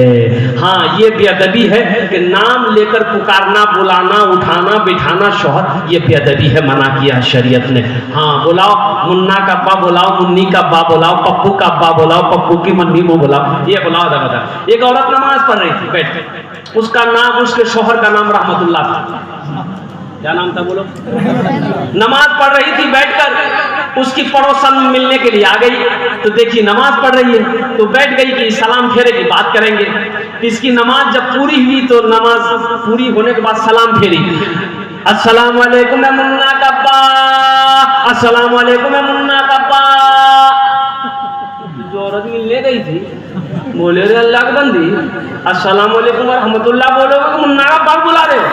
हाँ, ये बेअदबी है कि नाम लेकर पुकारना, बुलाना, उठाना, बिठाना शौहर, ये बेअदबी है, मना किया शरीयत ने। हाँ, बुलाओ, मुन्ना का अब्बा बुलाओ, मुन्नी का अब्बा बुलाओ, पप्पू का अब्बा बुलाओ, पप्पू की मम्मी को बुलाओ, ये बुलाओ दादा। एक औरत नमाज पढ़ रही थी बैठ के, उसका नाम, उसके शौहर का नाम रहमतुल्लाह था। क्या नाम था बोलो? नमाज पढ़ रही थी बैठकर, उसकी पड़ोसन मिलने के लिए आ गई। तो देखिए नमाज पढ़ रही है तो बैठ गई कि सलाम फेरे की बात करेंगे। इसकी नमाज जब पूरी हुई तो नमाज पूरी होने के बाद सलाम फेरी। अस्सलाम वालेकुम मुन्ना का अब्बा, अस्सलाम वालेकुम मुन्ना का अब्बा। जो औरत मिलने गई थी बोले रे अल्लाह की बंदी, अस्सलाम वालेकुम रहमतुल्लाह बोलोगे कि मुन्ना का अब्बा बुला रहे हो?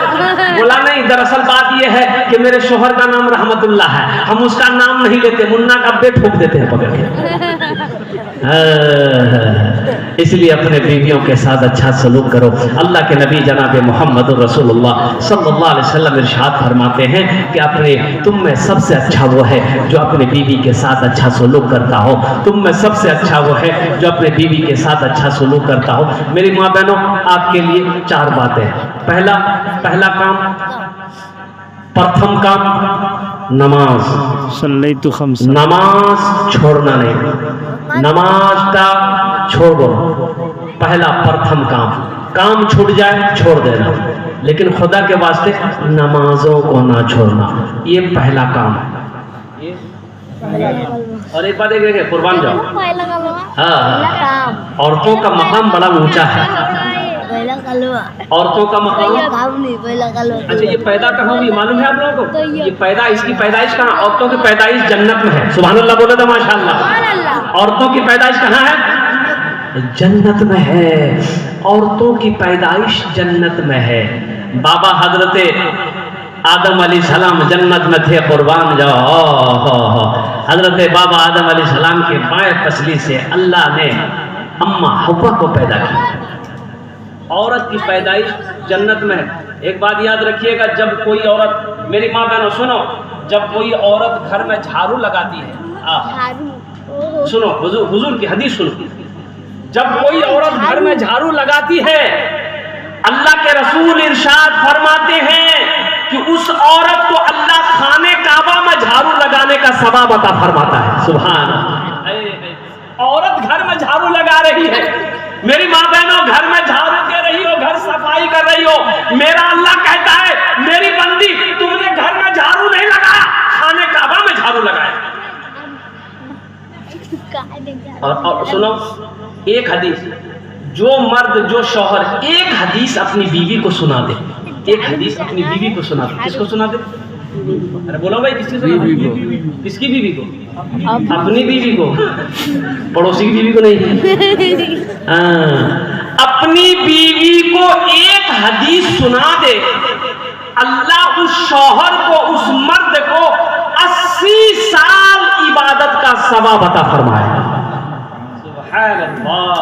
बोला नहीं, दरअसल बात यह है कि मेरे शौहर का नाम रहमतुल्लाह है, हम उसका नाम नहीं लेते, मुन्ना का अब्बे ठोक देते हैं पकड़ के। इसलिए अपने बीवियों के साथ अच्छा सलूक करो। अल्लाह के नबी जनाब मोहम्मद रसूलुल्लाह सल्लल्लाहु अलैहि वसल्लम इरशाद फरमाते हैं कि अपने तुम में सबसे अच्छा वो है जो अपने बीवी के साथ अच्छा सलूक करता हो। तुम में सबसे अच्छा वो है जो अपने बीवी के साथ अच्छा सलूक करता हो। मेरी माँ बहनों, आपके लिए 4 बातें। पहला काम, प्रथम काम नमाज। सल्लैतु खम्स, नमाज छोड़ना नहीं, नमाज का छोड़ो। पहला प्रथम काम छूट जाए छोड़ देना, लेकिन खुदा के वास्ते नमाजों को ना छोड़ना, ये पहला काम। और एक बात देखे, कुर्बान जाओ। हाँ, औरतों का मकाम बड़ा ऊंचा है। औरतों का मकाम, अच्छा ये पैदा कहाँ हुई मालूम है आप लोगों को? ये पैदा, इसकी पैदाइश कहाँ? औरतों की पैदाइश जन्नत में है। सुभान अल्लाह बोले तो माशाअल्लाह। औरतों की पैदाइश कहाँ है? जन्नत में है। औरतों की पैदाइश जन्नत में है। बाबा हजरते आदम अलैहिस्सलाम जन्नत में थे, कुर्बान जाओ। हजरत बाबा आदम अलैहिस्सलाम के बाएं पसली से अल्लाह ने अम्मा हव्वा को पैदा किया। औरत की पैदाइश जन्नत में है। एक बात याद रखिएगा, जब कोई औरत, मेरी माँ बहनों सुनो, जब कोई औरत घर में झाड़ू लगाती है, सुनो हुजूर की हदीस सुनो, जब कोई औरत घर में झाड़ू लगाती है, अल्लाह के रसूल इरशाद फरमाते हैं कि उस औरत को अल्लाह खाने काबा में झाड़ू लगाने का सवाब अता फरमाता है। सुभान अल्लाह। औरत घर में झाड़ू लगा रही है, मेरी माँ बहनों घर में झाड़ू दे रही हो, घर सफाई कर रही हो, मेरा अल्लाह कहता है मेरी बंदी तुमने घर में झाड़ू नहीं लगाया, खाने काबा में झाड़ू लगाया। और सुनो एक हदीस, जो मर्द जो शौहर एक हदीस अपनी बीवी को सुना दे, एक हदीस अपनी बीवी को सुना दे, किसको सुना दे? अरे बोलो भाई, किसकी सुना? बीवी को। किसकी बीवी को? अपनी बीवी को, पड़ोसी की बीवी को नहीं। अपनी बीवी को एक हदीस सुना दे, अल्लाह उस शौहर को, उस मर्द को 80 साल इबादत का सवाब अता फरमाए। सुभान अल्लाह,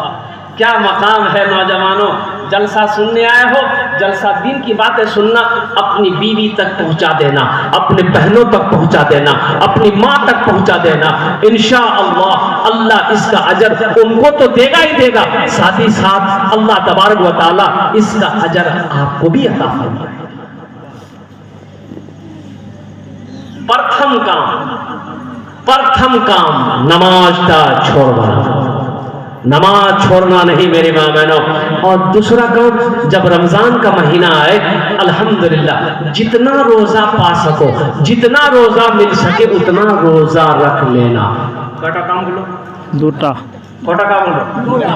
क्या मकाम है नौजवानों। जलसा सुनने आए हो, जलसा दिन की बातें सुनना, अपनी बीवी तक पहुंचा देना, अपने बहनों तक पहुंचा देना, अपनी माँ तक पहुंचा देना। इंशाअल्लाह अल्लाह इसका अजर उनको तो देगा ही देगा, साथ ही साथ अल्लाह तबारक व तआला इसका अजर आपको भी अता फरमाए। प्रथम काम नमाज का छोड़ना, नमाज छोड़ना नहीं मेरी माँ बहनों। और दूसरा काम, जब रमजान का महीना आए, अल्हम्दुलिल्लाह जितना रोजा पा सको, जितना रोजा मिल सके उतना रोजा रख लेना। कटा काम बोलो, दूटा कोटा काम बोलो,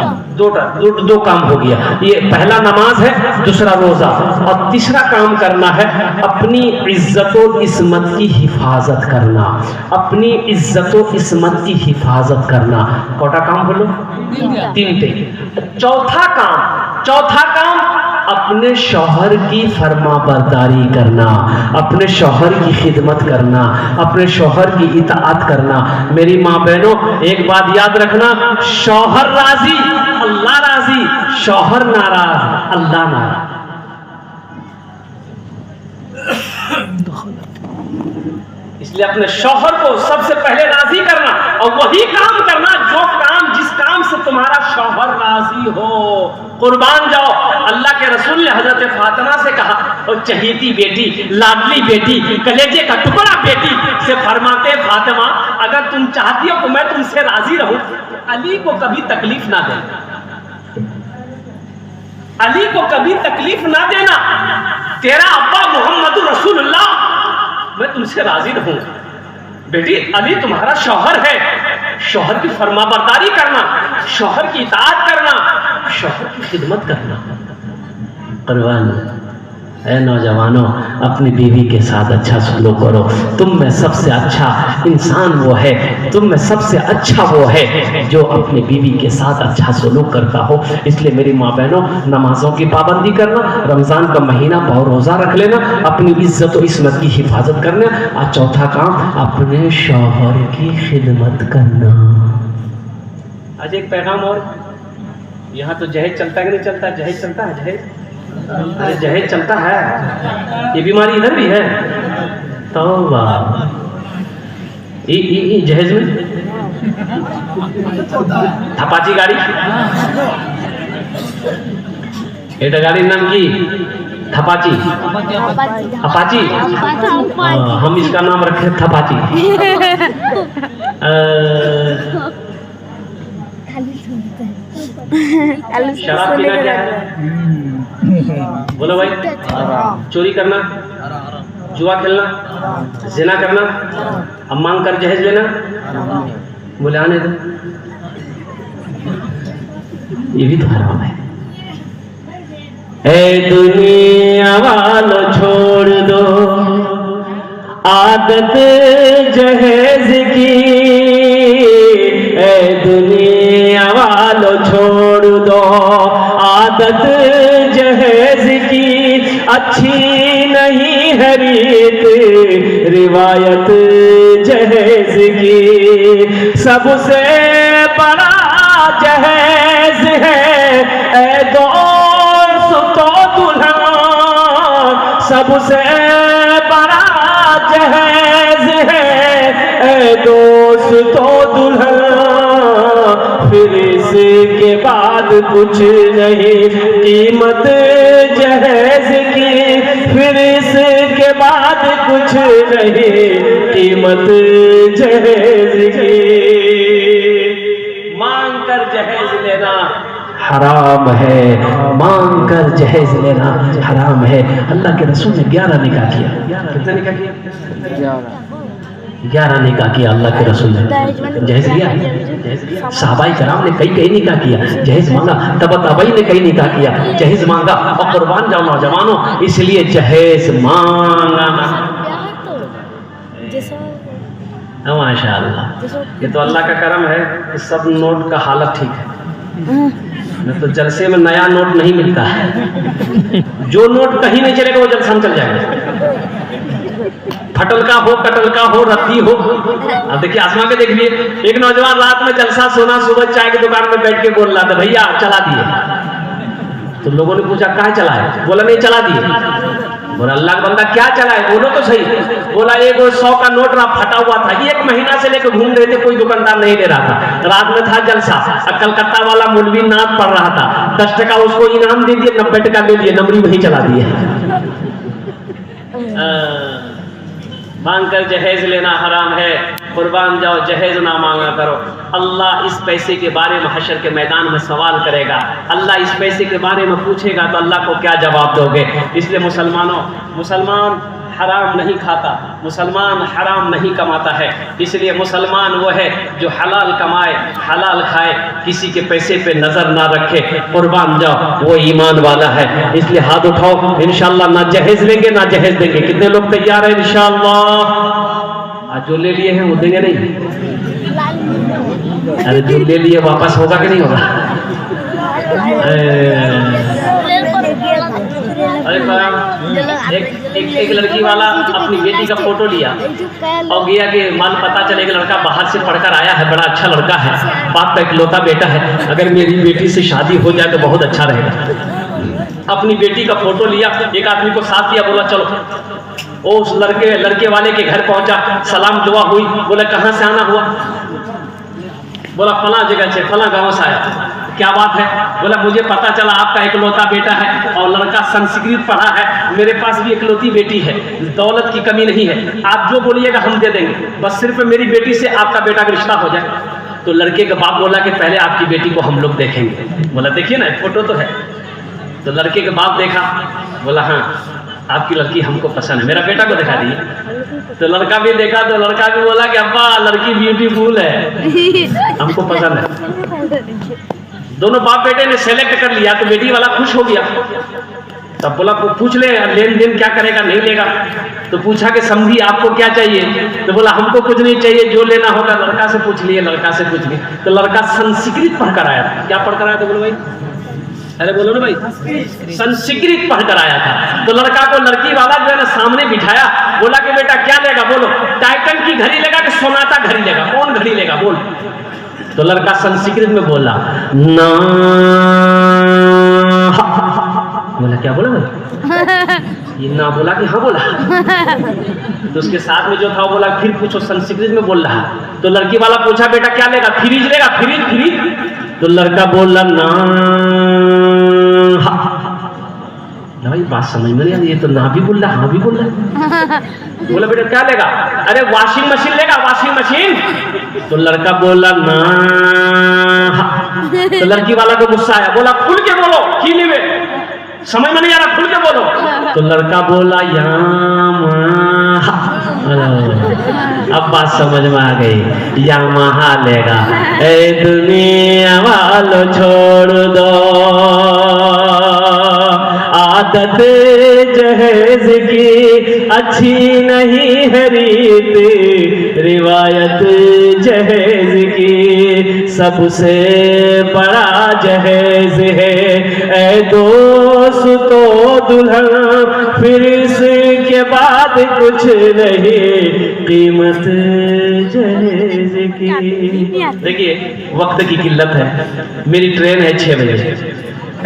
दो काम हो गया। ये पहला नमाज है, दूसरा रोजा, और तीसरा काम करना है अपनी इज्जत और इस्मत की हिफाजत करना, अपनी इज्जत और इस्मत की हिफाजत करना। कोटा काम बोलो, 3 चौथा काम अपने शौहर की फरमाबरदारी करना, अपने शौहर की खिदमत करना, अपने शौहर की इताअत करना। मेरी माँ बहनों, एक बात याद रखना, शौहर राजी अल्लाह राजी, शौहर नाराज अल्लाह नाराज। इसलिए अपने शौहर को सबसे पहले राजी करना और वही काम करना जो काम, जिस काम से तुम्हारा शौहर राजी हो। कुर्बान जाओ, अल्लाह के रसूल ने हजरत फातिमा से कहा, और चहेती बेटी, लाडली बेटी, कलेजे का टुकड़ा बेटी से फरमाते, फातिमा अगर तुम चाहती हो कि मैं तुमसे राजी रहूं, अली को कभी तकलीफ ना देना, अली को कभी तकलीफ ना देना। तेरा अब्बा मोहम्मद रसूलुल्लाह, मैं तुमसे राजी रहूंगा। बेटी, अली तुम्हारा शौहर है, शौहर की फरमाबरदारी करना, शौहर की इताअत करना, शौहर की खिदमत करना। कुर्बान ऐ नौजवानों, अपनी बीवी के साथ अच्छा सलूक करो। तुम में सबसे अच्छा इंसान वो है, तुम में सबसे अच्छा वो है जो अपनी बीवी के साथ अच्छा सलूक करता हो। इसलिए मेरी माँ बहनों, नमाजों की पाबंदी करना, रमज़ान का महीना बहुत रोज़ा रख लेना, अपनी इज्जत और इस्मत की हिफाजत करना। और चौथा काम, अपने शौहर की खिदमत करना। आज एक पैगाम और, यहाँ तो जहेज चलता है कि नहीं चलता? जहेज चलता है, जहेज, अरे जहेज चलता है, ये बीमारी इधर भी है। तौबा, ये जहेज में थपाची गाड़ी, एटा गाड़ी नाम की थपाची, अपाची, हम इसका नाम रखे थपाची। शराब पीना क्या है? बोलो भाई, चोरी करना, जुआ खेलना, जिना करना, अब मांग कर जहेज लेना, बोले आने दो, ये भी तो हराम है। ए दुनिया वालों छोड़ दो आदत जहेज की, ए दुनिया वालों छोड़ दो आदत जहेज की, अच्छी नहीं है रीत रिवायत जहेज की। सबसे बड़ा जहेज है ए दोस्तों दुल्हन, सबसे बड़ा जहेज है ए दोस्तों दुल्हन। फिर इसके बाद कुछ नहीं कीमत जहेज की, फिर इसके बाद कुछ नहीं कीमत जहेज की। मांग कर जहेज लेना हराम है, मांग कर जहेज लेना हराम है। अल्लाह के रसूल ने 11 निकाह किया। कितने निकाह किया? 11 निकाह किया अल्लाह के रसूल ने। जहेज लिया? सहाबाई कराम ने कई निकाह किया, जहेज मांगा। तबा ताबई ने कई निकाह किया, जहेज मांगा। और कुर्बान जाओ नौजवानों, इसलिए जहेज मांगा। माशाअल्लाह, ये तो अल्लाह का करम है कि सब नोट का हालत ठीक है, नहीं तो जलसे में नया नोट नहीं मिलता है। जो नोट कहीं नहीं चलेगा वो जलसा में चल जाएगा, फटल का हो, कटल का हो, रत्ती हो। अब देखिए आसमान के देखिए, एक नौजवान रात में जलसा सोना, सुबह चाय की दुकान में बैठ के बोल रहा था, भैया चला दिए। तो लोगों ने पूछा कहाँ चला है? बोला नहीं चला दिए। बोला अल्लाह का बंदा क्या चला है? बोलो तो सही। बोला एक 100 का नोट फटा हुआ था, 1 महीना से लेकर घूम रहे थे, कोई दुकानदार नहीं दे रहा था। रात में था जलसा, कलकत्ता वाला मौलवी नाथ पढ़ रहा था, 10 टका उसको इनाम दे दिए, 90 टका दे दिए, नमरी वही चला दिए। मांग कर जहेज लेना हराम है। कुर्बान जाओ, जहेज ना मांगा करो। अल्लाह इस पैसे के बारे में हशर के मैदान में सवाल करेगा। अल्लाह इस पैसे के बारे में पूछेगा तो अल्लाह को क्या जवाब दोगे? इसलिए मुसलमानों, मुसलमान हराम नहीं खाता, मुसलमान हराम नहीं कमाता है। इसलिए मुसलमान वो है जो हलाल कमाए, हलाल खाए, किसी के पैसे पे नजर ना रखे। कुर्बान जाओ, वो ईमान वाला है। इसलिए हाथ उठाओ, इंशाअल्लाह ना जहेज लेंगे ना जहेज देंगे। कितने लोग तैयार हैं? इंशाअल्लाह। आज जो ले लिए हैं वो देंगे नहीं? अरे जो ले लिए वापस होगा कि नहीं होगा? एक लड़की वाला अपनी बेटी का फोटो लिया और गया कि मान पता चले कि लड़का बाहर से पढ़कर आया है, बड़ा अच्छा लड़का है, बाप का इकलौता बेटा है, अगर मेरी बेटी से शादी हो जाए तो बहुत अच्छा रहेगा। अपनी बेटी का फोटो लिया, एक आदमी को साथ दिया, बोला चलो। वो उस लड़के वाले के घर पहुंचा, सलाम दुआ हुई, बोला कहाँ से आना हुआ? बोला फला जगह से, फला गाँव से आया। क्या बात है? बोला मुझे पता चला आपका इकलौता बेटा है और लड़का संस्कृत पढ़ा है, मेरे पास भी इकलौती बेटी है, दौलत की कमी नहीं है, आप जो बोलिएगा हम दे देंगे, बस सिर्फ मेरी बेटी से आपका बेटा का रिश्ता हो जाए। तो लड़के का बाप बोला कि पहले आपकी बेटी को हम लोग देखेंगे। बोला देखिए ना फोटो तो है। तो लड़के का बाप देखा, बोला हाँ आपकी लड़की हमको पसंद है, मेरा बेटा को दिखा दिए। तो लड़का भी देखा, तो लड़का भी बोला कि अब्बा लड़की ब्यूटीफुल है, हमको पसंद है। दोनों बाप बेटे ने सेलेक्ट कर लिया, तो बेटी वाला खुश हो गया। तब बोला पूछ ले लेन देन क्या करेगा नहीं लेगा। तो पूछा कि समझी आपको क्या चाहिए? तो बोला हमको कुछ नहीं चाहिए, जो लेना होगा लड़का से पूछ लिए, लड़का से पूछ लिए। तो लड़का संस्कृत पढ़कर आया था। क्या पढ़कर आया था बोलो भाई? अरे बोलो ना भाई, संस्कृत पढ़कर आया था। तो लड़का को लड़की वाला जो है ना सामने बिठाया, बोला कि बेटा क्या लेगा बोलो, टाइटन की घड़ी लेगा कि सोनाटा घड़ी लेगा, कौन घड़ी लेगा बोल। तो लड़का संस्कृत में बोला ना। बोला क्या बोला भाई? ये ना बोला कि हाँ बोला। तो उसके साथ में जो था वो बोला फिर पूछो, संस्कृत में बोल रहा। तो लड़की वाला पूछा बेटा क्या लेगा? फ्रिज लेगा? फ्रिज। तो लड़का बोला ना। भाई बात समझ में नहीं आ रही, ये तो ना भी बोल रहा हाँ भी बोल रहा। बोला बेटा क्या लेगा? अरे वॉशिंग मशीन लेगा, वॉशिंग मशीन। तो लड़का बोला ना। तो लड़की वाला को गुस्सा आया, बोला खुल के बोलो, की लेवे, समझ में नहीं आ रहा, खुल के बोलो। तो लड़का बोला अब बात समझ में आ गई, यामाहा लेगा। ए दुनिया वालों छोड़ दो आदत जहेज की, अच्छी नहीं है रीत रिवायत जहेज की, सबसे बड़ा जहेज है ए दोस्त तो दुल्हन, फिर इसके बाद कुछ नहीं कीमत जहेज की। देखिए वक्त की किल्लत है, मेरी ट्रेन है 6 बजे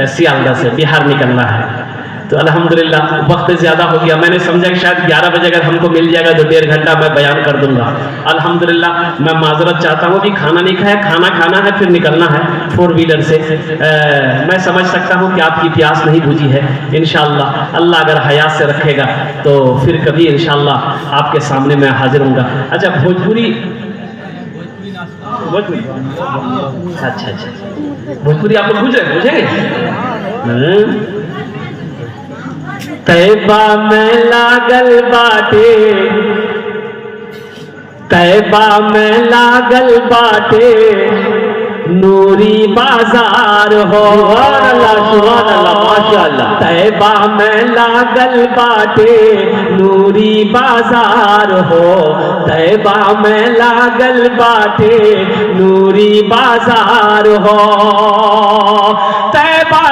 सियालदा से बिहार निकलना है। तो अल्हम्दुलिल्लाह वक्त ज़्यादा हो गया, मैंने समझा कि शायद 11 बजे अगर हमको मिल जाएगा तो 1.5 घंटा मैं बयान कर दूंगा। अल्हम्दुलिल्लाह मैं माजरत चाहता हूँ कि खाना नहीं खाया, खाना खाना है फिर निकलना है 4 व्हीलर से। मैं समझ सकता हूँ कि आपकी प्यास नहीं बुझी है। इंशाअल्लाह अल्लाह अगर हयात से रखेगा तो फिर कभी इंशाअल्लाह आपके सामने मैं हाजिर हूँगा। अच्छा भोजपुरी, अच्छा भोजपुरी आप लोग बुझेंगे? तैबा में लागल बाटे, तैबा में लागल बाटे नूरी बाजार हो। माशाअल्लाह। तैबा में लागल बाटे नूरी बाजार हो, तैबा में लागल बाटे नूरी बाजार हो, तैबा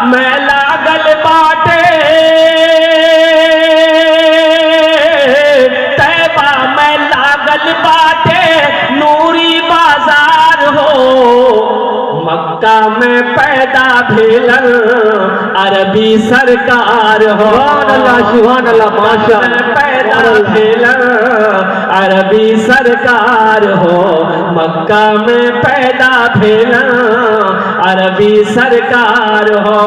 में लागल बाटे, तैबा में लागल बाटे नूरी बाजार हो, मक्का में पैदा भेलन अरबी सरकार हो। सुभान अल्लाह माशाअल्लाह। पैदा भेलन अरबी सरकार हो, मक्का में पैदा भेलन अरबी सरकार हो।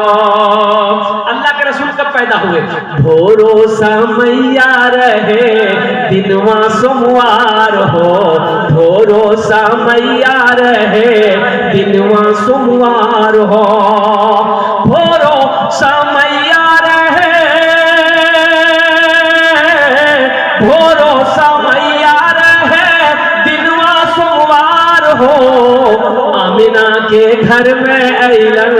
अल्लाह के रसूल कब पैदा हुए? भोरो समैया रहे दिनवा सोमवार हो, भोरो समैया रहे दिनवा सोमवार हो, भोरो समैया रहे, भोरो समैया रहे दिनवा सोमवार हो, आमिना के घर में अइलन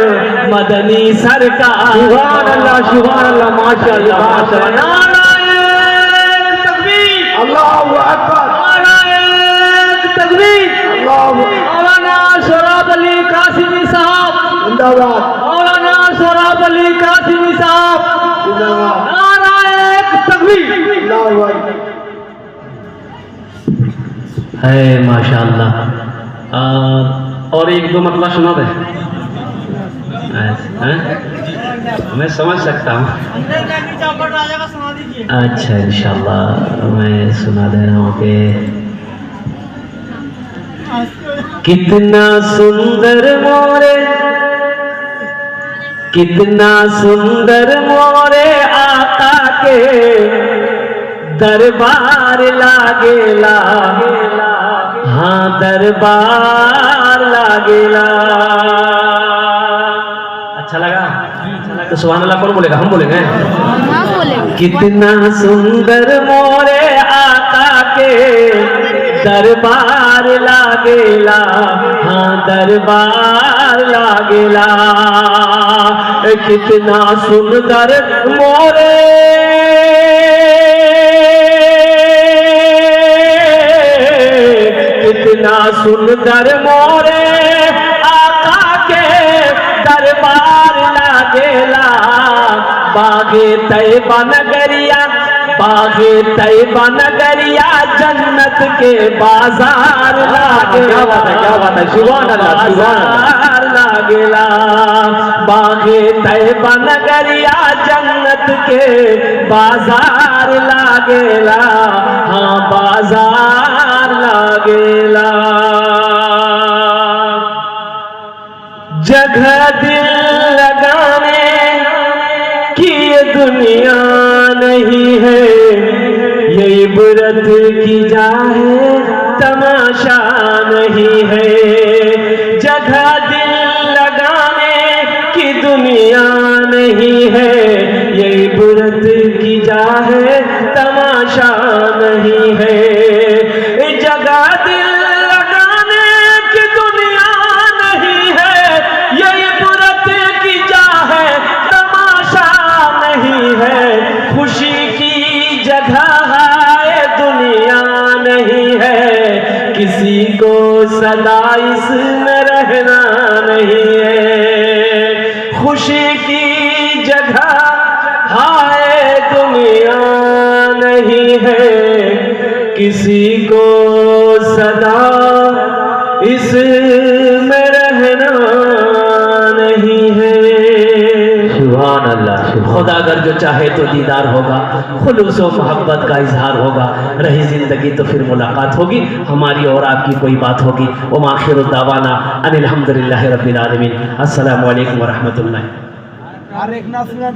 मदनी सरकार। सुभान अल्लाह माशाअल्लाह माशाअल्लाह। नारायण तकबीर, अल्लाहु अकबर, नारायण तकबीर, अल्लाहु। मौलाना सोहराब अली कासिमी साहब जिंदाबाद, मौलाना सोहराब अली कासिमी साहब जिंदाबाद। है माशाअल्लाह। और एक दो मतलब सुना दे। हैं? मैं समझ सकता हूँ। अच्छा इंशाल्लाह मैं सुना दे रहा हूँ कि कितना सुंदर मोरे, कितना सुंदर मोरे आका के दरबार लागेला, हाँ दरबार लागेला। अच्छा लगा? तो सुभान अल्लाह कौन बोलेगा? हम बोलेंगे। कितना सुंदर मोरे आका के दरबार लागेला, हाँ दरबार लागेला। कितना सुंदर मोरे कितना सुंदर मोरे आका के दरबार लागेला। बागे तैयबा नगरिया, बागे तैयबा नगरिया जन्नत के बाजार लागेला। क्या बात है, सुभान अल्लाह, सुभान अल्लाह लागेला। बागे तैयबा नगरिया जन्नत के बाजार लागेला, हाँ बाजार लागेला। जगह दिल लगाने की ये दुनिया नहीं है, ये इबरत की जाए तमाशा नहीं है। जगह दिल लगाने की दुनिया नहीं है, ये इबरत की जाए तमाशा नहीं है। जगह दिल लगाने की दुनिया नहीं है, ये इबरत की जाए तमाशा नहीं है। खुशी की जगह है दुनिया नहीं है, किसी को सदा इसमें रहना नहीं है। खुशी की जगह है दुनिया नहीं है, किसी को सदा इसमें रहना नहीं है। सुभान अल्लाह। खुदा अगर जो चाहे तो दीदार होगा, खुलूस व मोहब्बत का इजहार होगा। रही जिंदगी तो फिर मुलाकात होगी, हमारी और आपकी कोई बात होगी। व आखिर दावाना अनिल हम्दुलिल्लाहि रब्बिल आलमीन। अस्सलामु अलैकुम व रहमतुल्लाह। আরেকটা হবে না।